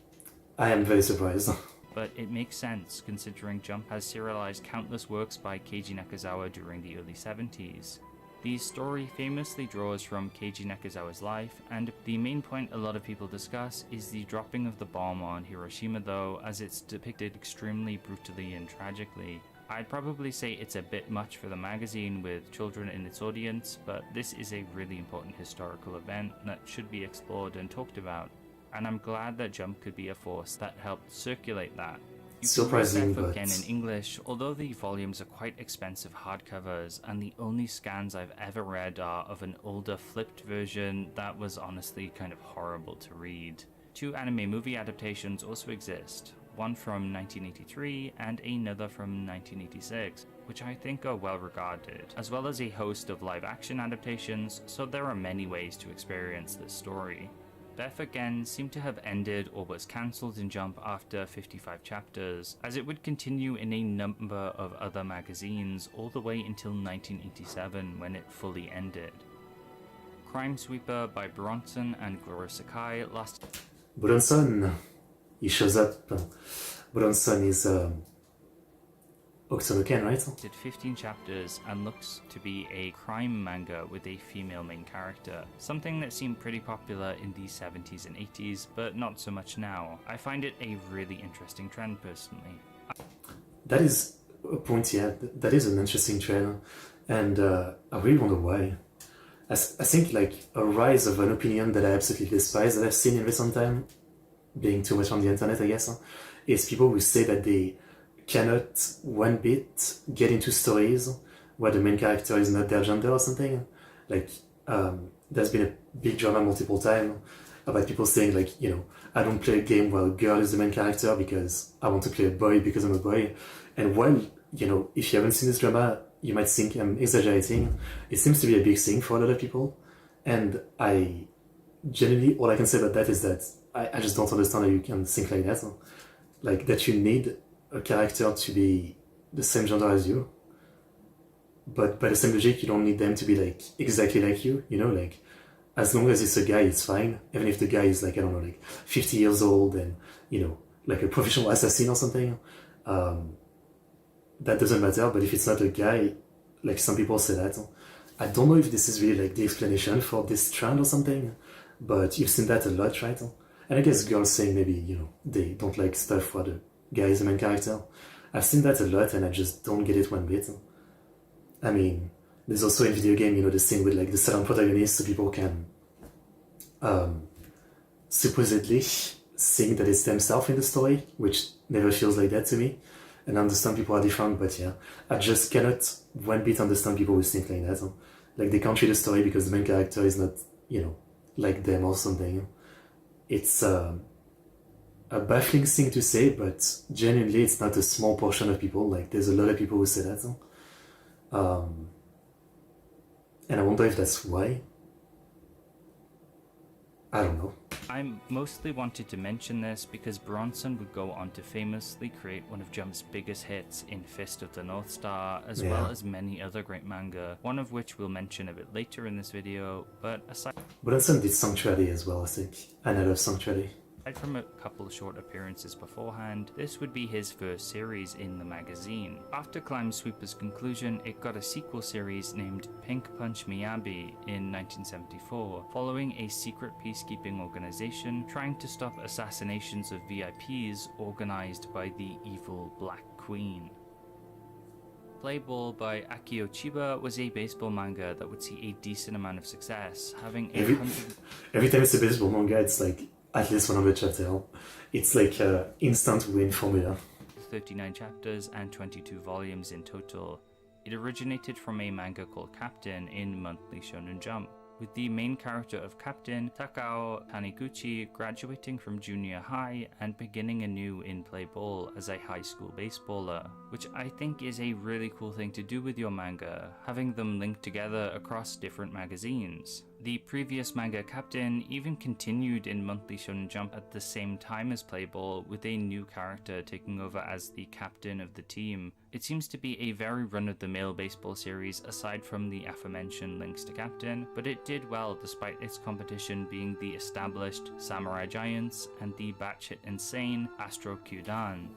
I am very surprised. But it makes sense, considering Jump has serialized countless works by Keiji Nakazawa during the early 70s. The story famously draws from Keiji Nakazawa's life, and the main point a lot of people discuss is the dropping of the bomb on Hiroshima, though, as it's depicted extremely brutally and tragically. I'd probably say it's a bit much for the magazine with children in its audience, but this is a really important historical event that should be explored and talked about, and I'm glad that Jump could be a force that helped circulate that. You Surprising, can read but again in English, although the volumes are quite expensive hardcovers, and the only scans I've ever read are of an older flipped version that was honestly kind of horrible to read. 2 anime movie adaptations also exist, one from 1983 and another from 1986, which I think are well regarded, as well as a host of live action adaptations, so there are many ways to experience this story. Beth again seemed to have ended or was cancelled in Jump after 55 chapters, as it would continue in a number of other magazines all the way until 1987 when it fully ended. Crime Sweeper by Bronson and Gloria Sakai lasted... Bronson, he shows up. Bronson is Oxonoken, right? 15 chapters and looks to be a crime manga with a female main character, something that seemed pretty popular in the 70s and 80s, but not so much now. I find it a really interesting trend personally. That is a point, yeah, that is an interesting trend, and I really wonder why. I think like a rise of an opinion that I absolutely despise that I've seen in recent time, being too much on the internet, I guess, is people who say that they cannot one bit get into stories where the main character is not their gender or something. Like, there's been a big drama multiple times about people saying like, you know, I don't play a game where a girl is the main character because I want to play a boy because I'm a boy. And while, you know, if you haven't seen this drama, you might think I'm exaggerating. It seems to be a big thing for a lot of people. And I generally, all I can say about that is that I just don't understand how you can think like that. Like, that you need a character to be the same gender as you, but by the same logic, you don't need them to be like exactly like you know, like as long as it's a guy, it's fine, even if the guy is like, I don't know, like 50 years old and, you know, like a professional assassin or something, that doesn't matter. But if it's not a guy, like some people say that, I don't know if this is really like the explanation for this trend or something, but you've seen that a lot, right? And I guess girls saying maybe, you know, they don't like stuff where the guy is the main character. I've seen that a lot and I just don't get it one bit. I mean, there's also in video game, you know, the thing with like the silent protagonist, so people can supposedly think that it's themselves in the story, which never feels like that to me. And I understand people are different, but yeah, I just cannot one bit understand people who think like that. Like they can't read the story because the main character is not, you know, like them or something. It's a baffling thing to say, but genuinely it's not a small portion of people. Like there's a lot of people who say that. And I wonder if that's why. I don't know. I mostly wanted to mention this because Bronson would go on to famously create one of Jump's biggest hits in Fist of the North Star, as well as many other great manga, one of which we'll mention a bit later in this video, but aside... Bronson did Sanctuary as well, I think, and I love Sanctuary. Aside from a couple short appearances beforehand, this would be his first series in the magazine. After Climb Sweeper's conclusion, it got a sequel series named Pink Punch Miyabi in 1974, following a secret peacekeeping organization trying to stop assassinations of VIPs organized by the evil Black Queen. Play Ball by Akio Chiba was a baseball manga that would see a decent amount of success, having every time it's a baseball manga, it's like at least 100 chapters. It's like an instant win formula. 39 chapters and 22 volumes in total. It originated from a manga called Captain in Monthly Shonen Jump, with the main character of Captain, Takao Taniguchi, graduating from junior high and beginning anew in play ball as a high school baseballer, which I think is a really cool thing to do with your manga, having them linked together across different magazines. The previous manga Captain even continued in Monthly Shonen Jump at the same time as Play Ball, with a new character taking over as the captain of the team. It seems to be a very run-of-the-mill baseball series aside from the aforementioned links to Captain, but it did well despite its competition being the established Samurai Giants and the batshit insane Astro Kyudan.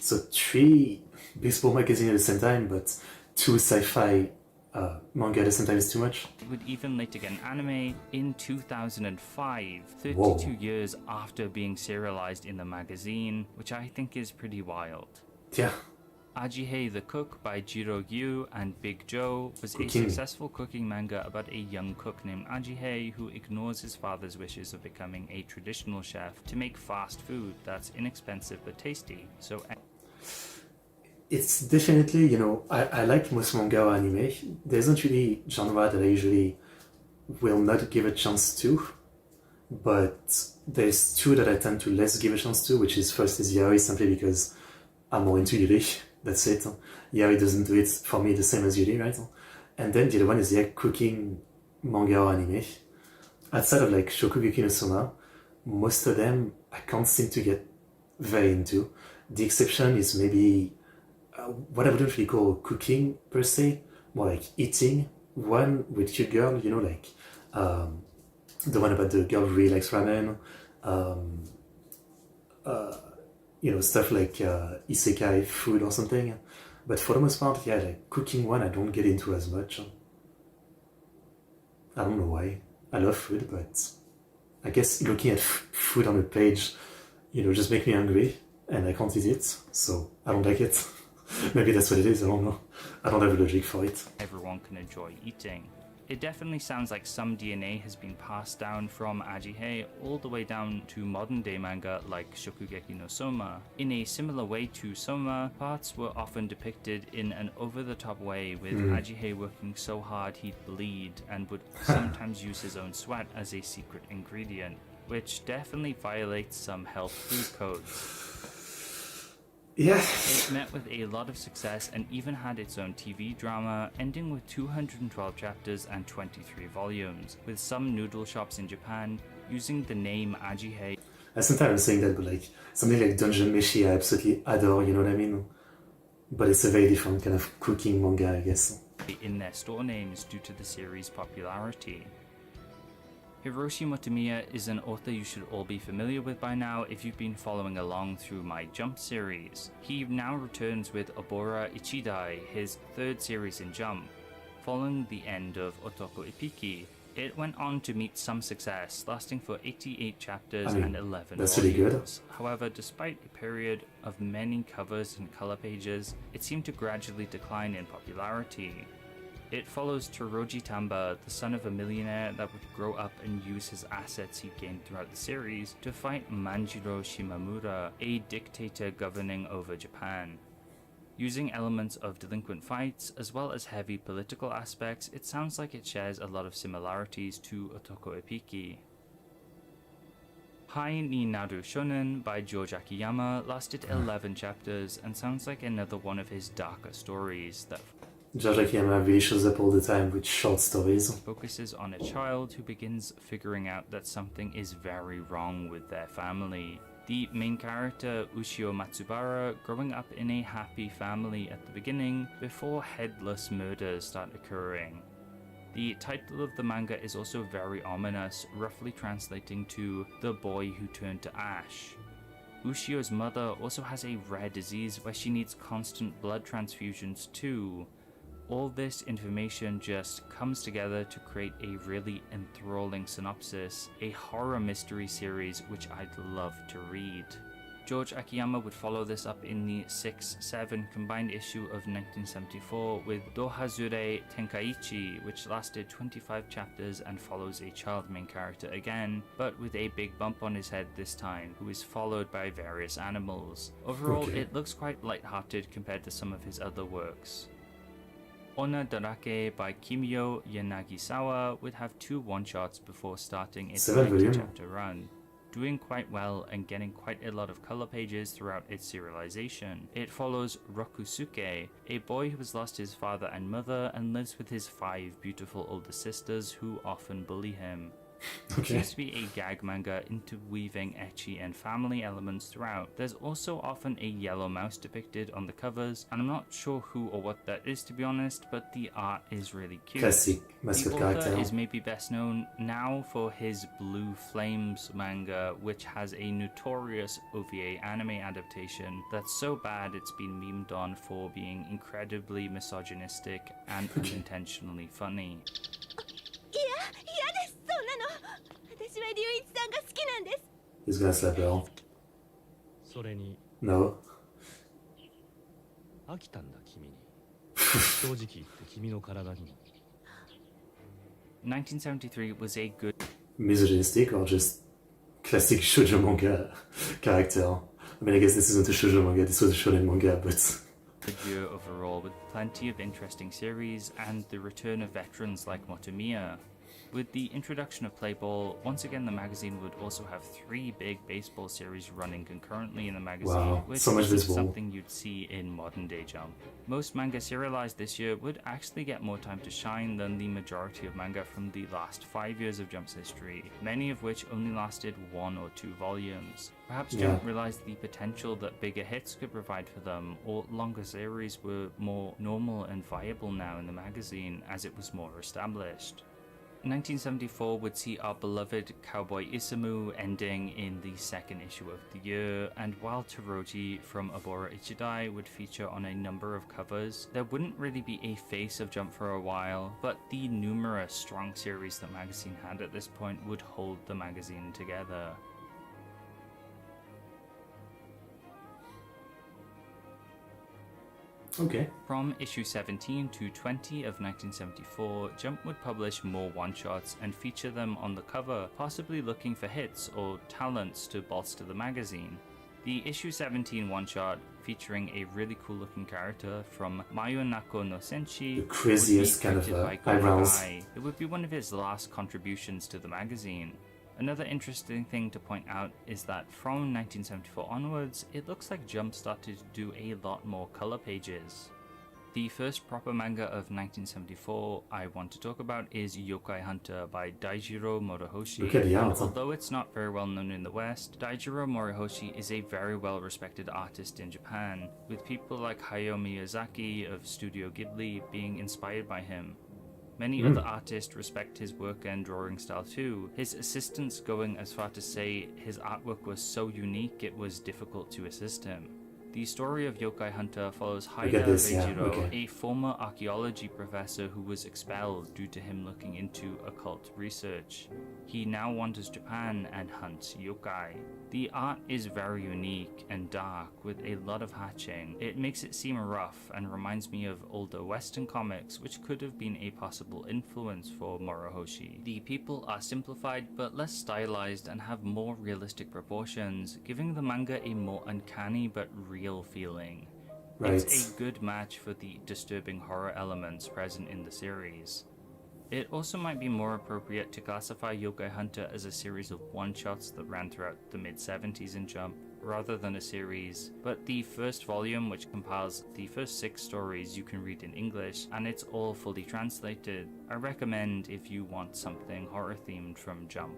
So 3 baseball magazines at the same time, but 2 sci-fi manga at the same time is too much. It would even later get an anime in 2005, 32 Whoa. years after being serialized in the magazine, which I think is pretty wild. Yeah. Ajihei the Cook by Jiro Gyu and Big Joe was a Cooking. successful cooking manga about a young cook named Ajihei who ignores his father's wishes of becoming a traditional chef to make fast food that's inexpensive but tasty. So It's definitely, you know, I like most manga or anime. There's not really genre that I usually will not give a chance to, but there's 2 that I tend to less give a chance to, which is first is Yaoi, simply because I'm more into Yuri. That's it. Yaoi doesn't do it for me the same as Yuri, right? And then the other one is cooking manga or anime. Outside of like Shokugeki no Soma, most of them I can't seem to get very into. The exception is maybe what I wouldn't really call cooking per se, more like eating. One with Cute Girl, you know, like the one about the girl who really likes ramen, you know, stuff like isekai food or something. But for the most part, yeah, like cooking one I don't get into as much. I don't know why. I love food, but I guess looking at food on a page, you know, just make me hungry and I can't eat it, so I don't like it. Maybe that's what it is, I don't know. I don't have a logic for it. everyone can enjoy eating. It definitely sounds like some DNA has been passed down from Ajihei all the way down to modern day manga like Shokugeki no Soma. In a similar way to Soma, parts were often depicted in an over-the-top way, with Ajihei working so hard he'd bleed and would sometimes use his own sweat as a secret ingredient, which definitely violates some health food codes. Yeah. It met with a lot of success and even had its own TV drama, ending with 212 chapters and 23 volumes, with some noodle shops in Japan using the name Ajihei. Sometimes I'm saying that, but like something like Dungeon Meshi I absolutely adore, you know what I mean? But it's a very different kind of cooking manga, I guess. In their store names due to the series' popularity. Hiroshi Motomiya is an author you should all be familiar with by now if you've been following along through my Jump series. He now returns with Obora Ichidai, his 3rd series in Jump. Following the end of Otoko Ipiki, it went on to meet some success, lasting for 88 chapters and 11 that's volumes. really good. However, despite a period of many covers and color pages, it seemed to gradually decline in popularity. It follows Toroji Tamba, the son of a millionaire that would grow up and use his assets he gained throughout the series to fight Manjiro Shimamura, a dictator governing over Japan. Using elements of delinquent fights as well as heavy political aspects, it sounds like it shares a lot of similarities to Otoko Ipiki. Hai ni Naru Shonen by George Akiyama lasted 11 chapters and sounds like another one of his darker stories that George Akiyama really shows up all the time with short stories. focuses on a child who begins figuring out that something is very wrong with their family. The main character, Ushio Matsubara, growing up in a happy family at the beginning before headless murders start occurring. The title of the manga is also very ominous, roughly translating to "the boy who turned to ash." Ushio's mother also has a rare disease where she needs constant blood transfusions too. All this information just comes together to create a really enthralling synopsis, a horror mystery series which I'd love to read. George Akiyama would follow this up in the 6-7 combined issue of 1974 with Dohazure Tenkaichi, which lasted 25 chapters and follows a child main character again, but with a big bump on his head this time, who is followed by various animals. Overall, it looks quite light-hearted compared to some of his other works. Onna Darake by Kimio Yanagisawa would have 2 one-shots before starting its 90-chapter run, doing quite well and getting quite a lot of color pages throughout its serialization. It follows Rokusuke, a boy who has lost his father and mother and lives with his 5 beautiful older sisters who often bully him. It seems to be a gag manga interweaving ecchi and family elements throughout. There's also often a yellow mouse depicted on the covers, and I'm not sure who or what that is to be honest, but the art is really cute. Classic mascot the character. author is maybe best known now for his Blue Flames manga, which has a notorious OVA anime adaptation that's so bad it's been memed on for being incredibly misogynistic and unintentionally funny. He's gonna slap her. No. 飽きたんだ君に正直言って君の体にも 1973 was a good Misogynistic or just classic shoujo manga character? I mean, I guess this isn't a shoujo manga, this was a shonen manga, but... year overall, with plenty of interesting series and the return of veterans like Motomiya. With the introduction of Playball, once again the magazine would also have 3 big baseball series running concurrently in the magazine, which so much is baseball. something you'd see in modern day Jump. Most manga serialized this year would actually get more time to shine than the majority of manga from the last 5 years of Jump's history, many of which only lasted 1 or 2 volumes. Perhaps Jump realized the potential that bigger hits could provide for them, or longer series were more normal and viable now in the magazine as it was more established. 1974 would see our beloved Cowboy Isamu ending in the 2nd issue of the year, and while Toroji from Abora Ichidai would feature on a number of covers, there wouldn't really be a face of Jump for a while, but the numerous strong series the magazine had at this point would hold the magazine together. Okay. From issue 17 to 20 of 1974, Jump would publish more one-shots and feature them on the cover, possibly looking for hits or talents to bolster the magazine. The issue 17 one-shot, featuring a really cool-looking character from Mayonako no Senshi, the craziest kind of eyebrows. It would be one of his last contributions to the magazine. Another interesting thing to point out is that from 1974 onwards, it looks like Jump started to do a lot more color pages. The first proper manga of 1974 I want to talk about is Yokai Hunter by Daijiro Morohoshi. Look at the art. Although it's not very well known in the West, Daijiro Morohoshi is a very well respected artist in Japan, with people like Hayao Miyazaki of Studio Ghibli being inspired by him. Many other artists respect his work and drawing style too, his assistants going as far to say his artwork was so unique it was difficult to assist him. The story of Yokai Hunter follows Haida Reijiro, a former archaeology professor who was expelled due to him looking into occult research. He now wanders Japan and hunts yokai. The art is very unique and dark with a lot of hatching. It makes it seem rough and reminds me of older Western comics, which could have been a possible influence for Morohoshi. The people are simplified but less stylized and have more realistic proportions, giving the manga a more uncanny but real feeling. Right. It's a good match for the disturbing horror elements present in the series. It also might be more appropriate to classify Yokai Hunter as a series of one-shots that ran throughout the mid-70s in Jump, rather than a series, but the first volume, which compiles the first 6 stories, you can read in English, and it's all fully translated. I recommend if you want something horror-themed from Jump.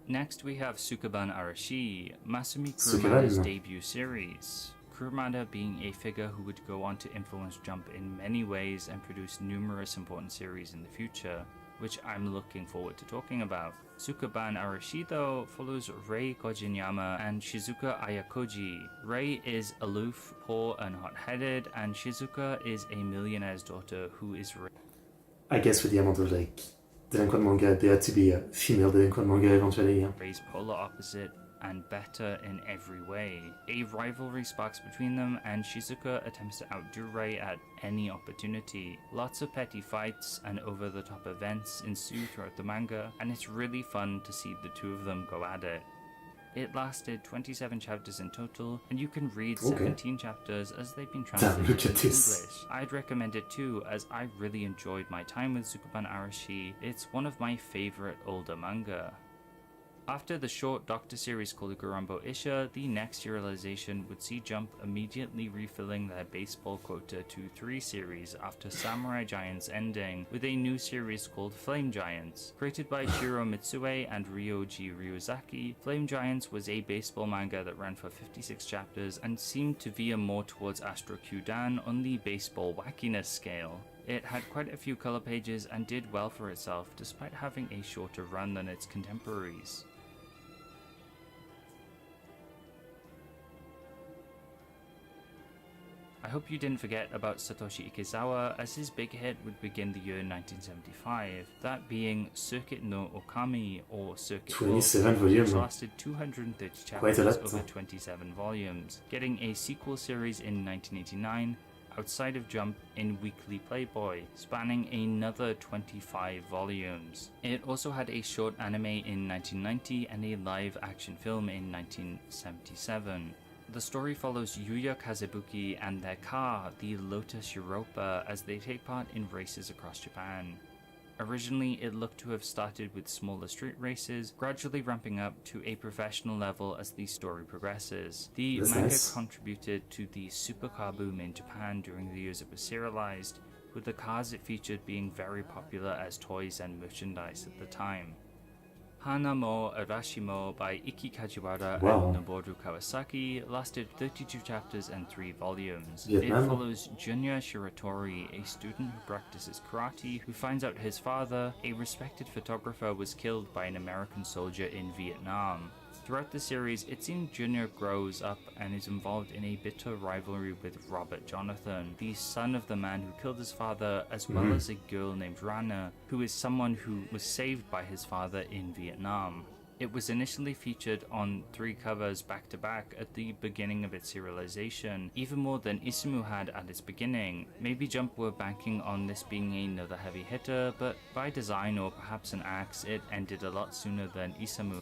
Next we have Sukaban Arashi, Masumi Kurumada's debut series. Kurumada being a figure who would go on to influence Jump in many ways and produce numerous important series in the future, which I'm looking forward to talking about. Tsukuban Arashi, though, follows Rei Kojinyama and Shizuka Ayakoji. Rei is aloof, poor, and hot-headed, and Shizuka is a millionaire's daughter who is I guess with the amount of like delinquent manga, there had to be a female delinquent manga eventually. Yeah. Rei's polar opposite and better in every way. A rivalry sparks between them, and Shizuka attempts to outdo Rei at any opportunity. Lots of petty fights and over-the-top events ensue throughout the manga, and it's really fun to see the two of them go at it. It lasted 27 chapters in total, and you can read 17 chapters as they've been translated into English. I'd recommend it too, as I really enjoyed my time with Tsukuban Arashi. It's one of my favorite older manga. After the short Doctor series called Gurambo Isha, the next serialization would see Jump immediately refilling their baseball quota 2-3 series after Samurai Giants ending with a new series called Flame Giants. Created by Shiro Mitsue and Ryoji Ryuzaki, Flame Giants was a baseball manga that ran for 56 chapters and seemed to veer more towards Astro Kyudan on the baseball wackiness scale. It had quite a few color pages and did well for itself despite having a shorter run than its contemporaries. I hope you didn't forget about Satoshi Ikezawa, as his big hit would begin the year 1975, that being Circuit no Okami, or Circuit 27 volumes, which lasted 230 chapters over 27 volumes, getting a sequel series in 1989, outside of Jump in Weekly Playboy, spanning another 25 volumes. It also had a short anime in 1990 and a live-action film in 1977. The story follows Yuya Kazebuki and their car, the Lotus Europa, as they take part in races across Japan. Originally, it looked to have started with smaller street races, gradually ramping up to a professional level as the story progresses. The manga contributed to the supercar boom in Japan during the years it was serialized, with the cars it featured being very popular as toys and merchandise at the time. Hanamo Arashimo by Ikki Kajiwara and Noboru Kawasaki lasted 32 chapters and 3 volumes. It follows Junya Shiratori, a student who practices karate, who finds out his father, a respected photographer, was killed by an American soldier in Vietnam. Throughout the series, it seems Junior grows up and is involved in a bitter rivalry with Robert Jonathan, the son of the man who killed his father, as well as a girl named Rana, who is someone who was saved by his father in Vietnam. It was initially featured on 3 covers back-to-back at the beginning of its serialization, even more than Isamu had at its beginning. Maybe Jump were banking on this being another heavy hitter, but by design or perhaps an axe, it ended a lot sooner than Isamu.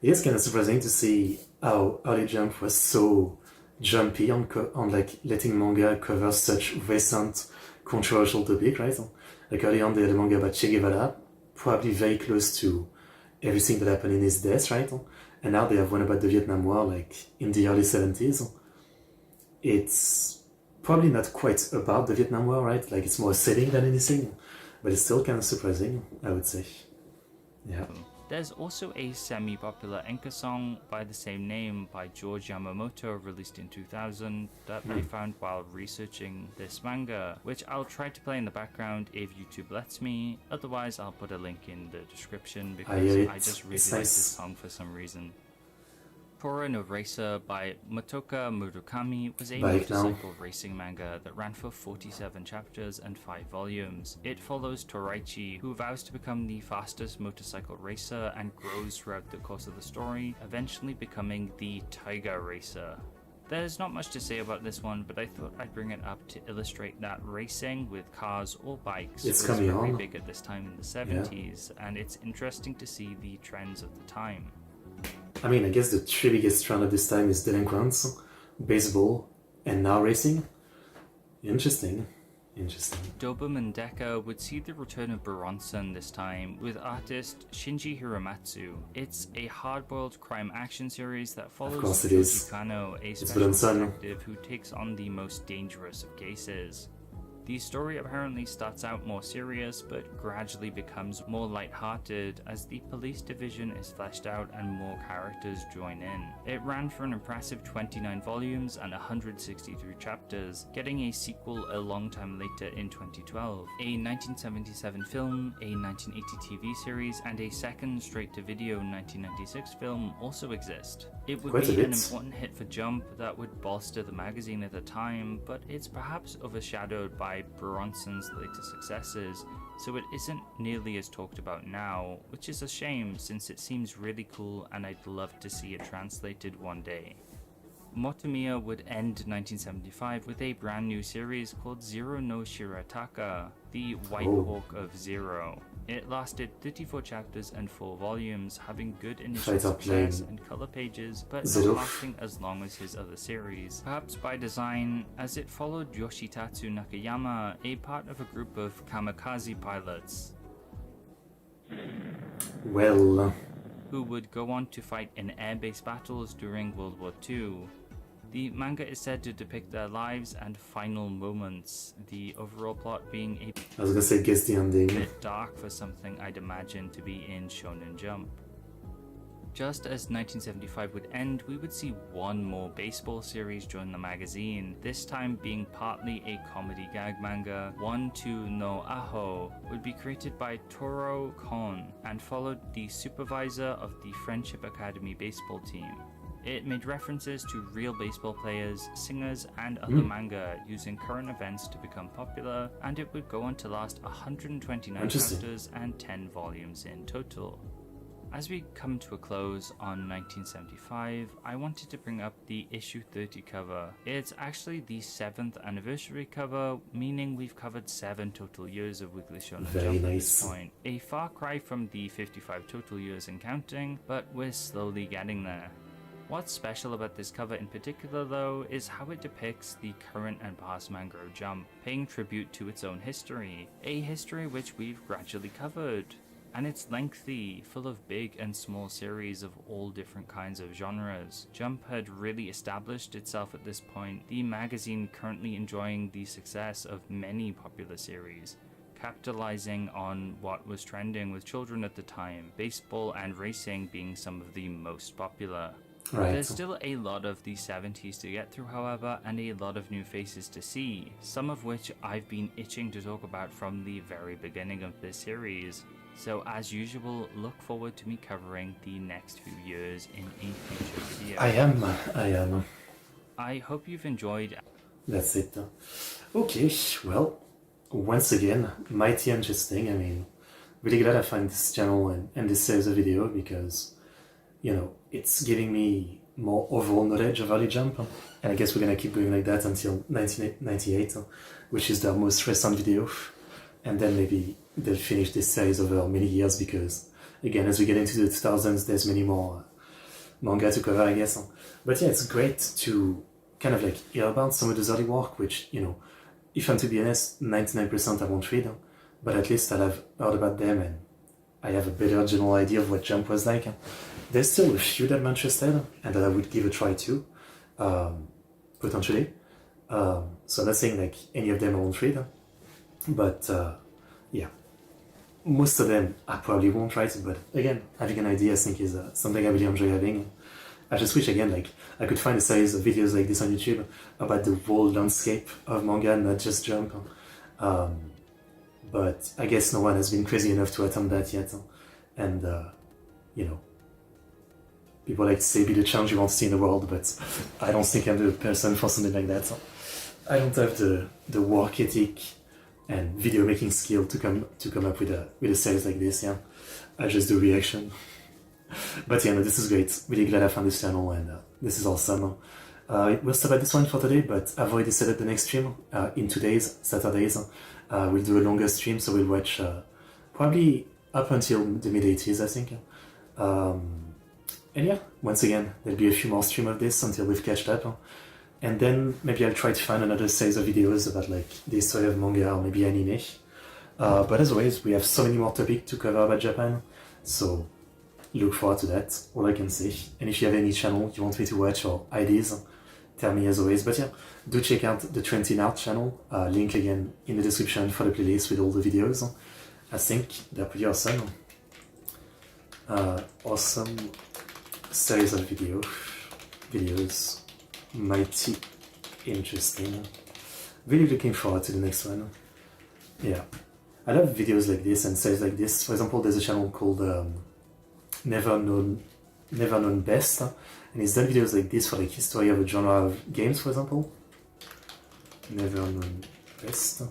It is kind of surprising to see how early Jump was so jumpy on like letting manga cover such recent controversial topic, right? Like early on they had a manga about Che Guevara, probably very close to everything that happened in his death, right? And now they have one about the Vietnam War, like in the early 70s. It's probably not quite about the Vietnam War, right? Like it's more a setting than anything, but it's still kind of surprising, I would say. Yeah. There's also a semi-popular enka song by the same name by George Yamamoto, released in 2000, that I found while researching this manga, which I'll try to play in the background if YouTube lets me. Otherwise, I'll put a link in the description because I just really like this song for some reason. Tora no Racer by Motoka Murakami was a motorcycle racing manga that ran for 47 chapters and 5 volumes. It follows Toraichi, who vows to become the fastest motorcycle racer and grows throughout the course of the story, eventually becoming the Tiger Racer. There's not much to say about this one, but I thought I'd bring it up to illustrate that racing with cars or bikes was very big at this time in the 70s, and it's interesting to see the trends of the time. I mean, I guess the 3 biggest trend of this time is delinquents, baseball, and now racing. Interesting. Doberman Deca would see the return of Buronson this time with artist Shinji Hiramatsu. It's a hard-boiled crime action series that follows Koji Kano, a special detective who takes on the most dangerous of cases. The story apparently starts out more serious, but gradually becomes more lighthearted as the police division is fleshed out and more characters join in. It ran for an impressive 29 volumes and 163 chapters, getting a sequel a long time later in 2012. A 1977 film, a 1980 TV series, and a second straight-to-video 1996 film also exist. It would be an important hit for Jump that would bolster the magazine at the time, but it's perhaps overshadowed by Bronson's later successes, so it isn't nearly as talked about now, which is a shame since it seems really cool and I'd love to see it translated one day. Motomiya would end 1975 with a brand new series called Zero no Shirataka, the White Hawk of Zero. It lasted 34 chapters and 4 volumes, having good initial success and color pages, but not lasting as long as his other series. Perhaps by design, as it followed Yoshitatsu Nakayama, a part of a group of kamikaze pilots. Who would go on to fight in air-based battles during World War II. The manga is said to depict their lives and final moments, the overall plot being a bit dark for something I'd imagine to be in Shonen Jump. Just as 1975 would end, we would see one more baseball series join the magazine, this time being partly a comedy gag manga. 1-2 no Aho would be created by Toro Kon and followed the supervisor of the Friendship Academy baseball team. It made references to real baseball players, singers, and other manga using current events to become popular, and it would go on to last 129 chapters and 10 volumes in total. As we come to a close on 1975, I wanted to bring up the issue 30 cover. It's actually the 7th anniversary cover, meaning we've covered 7 total years of Weekly Shonen Jump at this point. A far cry from the 55 total years and counting, but we're slowly getting there. What's special about this cover in particular though is how it depicts the current and past manga of Jump, paying tribute to its own history, a history which we've gradually covered. And it's lengthy, full of big and small series of all different kinds of genres. Jump had really established itself at this point, the magazine currently enjoying the success of many popular series, capitalizing on what was trending with children at the time, baseball and racing being some of the most popular. There's still a lot of the 70s to get through, however, and a lot of new faces to see, some of which I've been itching to talk about from the very beginning of this series. So as usual, look forward to me covering the next few years in a future video. I am. I hope you've enjoyed. That's it. Okay, well, once again, mighty interesting. I mean, really glad I found this channel and this series of video because, you know, it's giving me more overall knowledge of early Jump, and I guess we're gonna keep going like that until 1998, which is their most recent video, and then maybe they'll finish this series over many years because, again, as we get into the 2000s, there's many more manga to cover, I guess. But yeah, it's great to kind of like hear about some of this early work, which, you know, if I'm to be honest, 99% I won't read, but at least I'll have heard about them and I have a better general idea of what Jump was like. There's still a few that I'm interested and that I would give a try to, potentially. So I'm not saying like any of them I won't read, but yeah, most of them I probably won't write. But again, having an idea I think is something I really enjoy having. I just wish again like I could find a series of videos like this on YouTube about the whole landscape of manga, not just Jump. But I guess no one has been crazy enough to attempt that yet. And you know, people like to say be the change you want to see in the world, but I don't think I'm the person for something like that. I don't have the work ethic and video making skill to come up with a series like this. Yeah, I just do reaction. But yeah, no, this is great. Really glad I found this channel, and this is awesome. We'll stop at this one for today, but I've already set up the next stream in 2 days, Saturdays. We'll do a longer stream, so we'll watch probably up until the mid-80s, I think. And yeah, once again, there'll be a few more streams of this until we've catched up. And then maybe I'll try to find another series of videos about like the history of manga or maybe anime. But as always, we have so many more topics to cover about Japan, so look forward to that, all I can say. And if you have any channel you want me to watch or ideas, tell me as always. But yeah, do check out the Trentin Art channel. Link again in the description for the playlist with all the videos. I think they're pretty awesome. Awesome series of videos. Mighty interesting. Really looking forward to the next one. Yeah. I love videos like this and series like this. For example, there's a channel called Never Known Best, and he's done videos like this for like history of a genre of games, for example. Never Known Best.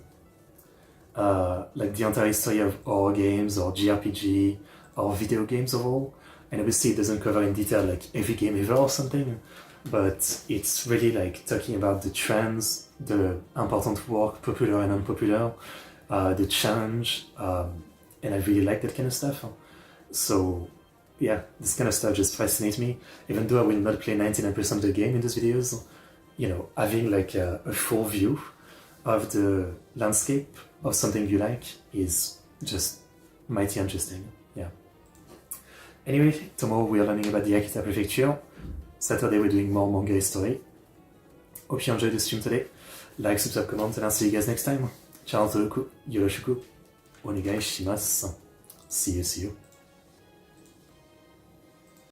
Like the entire history of horror games or JRPG or video games overall. And obviously it doesn't cover in detail like every game ever or something, but it's really like talking about the trends, the important work, popular and unpopular, the challenge, and I really like that kind of stuff. So yeah, this kind of stuff just fascinates me. Even though I will not play 99% of the game in these videos, you know, having like a full view of the landscape of something you like is just mighty interesting. Yeah. Anyway, tomorrow we are learning about the Akita Prefecture. Saturday we're doing more manga history. Hope you enjoyed the stream today. Like, subscribe, comment, and I'll see you guys next time. Ciao, yoroshiku, onegai shimasu. See you.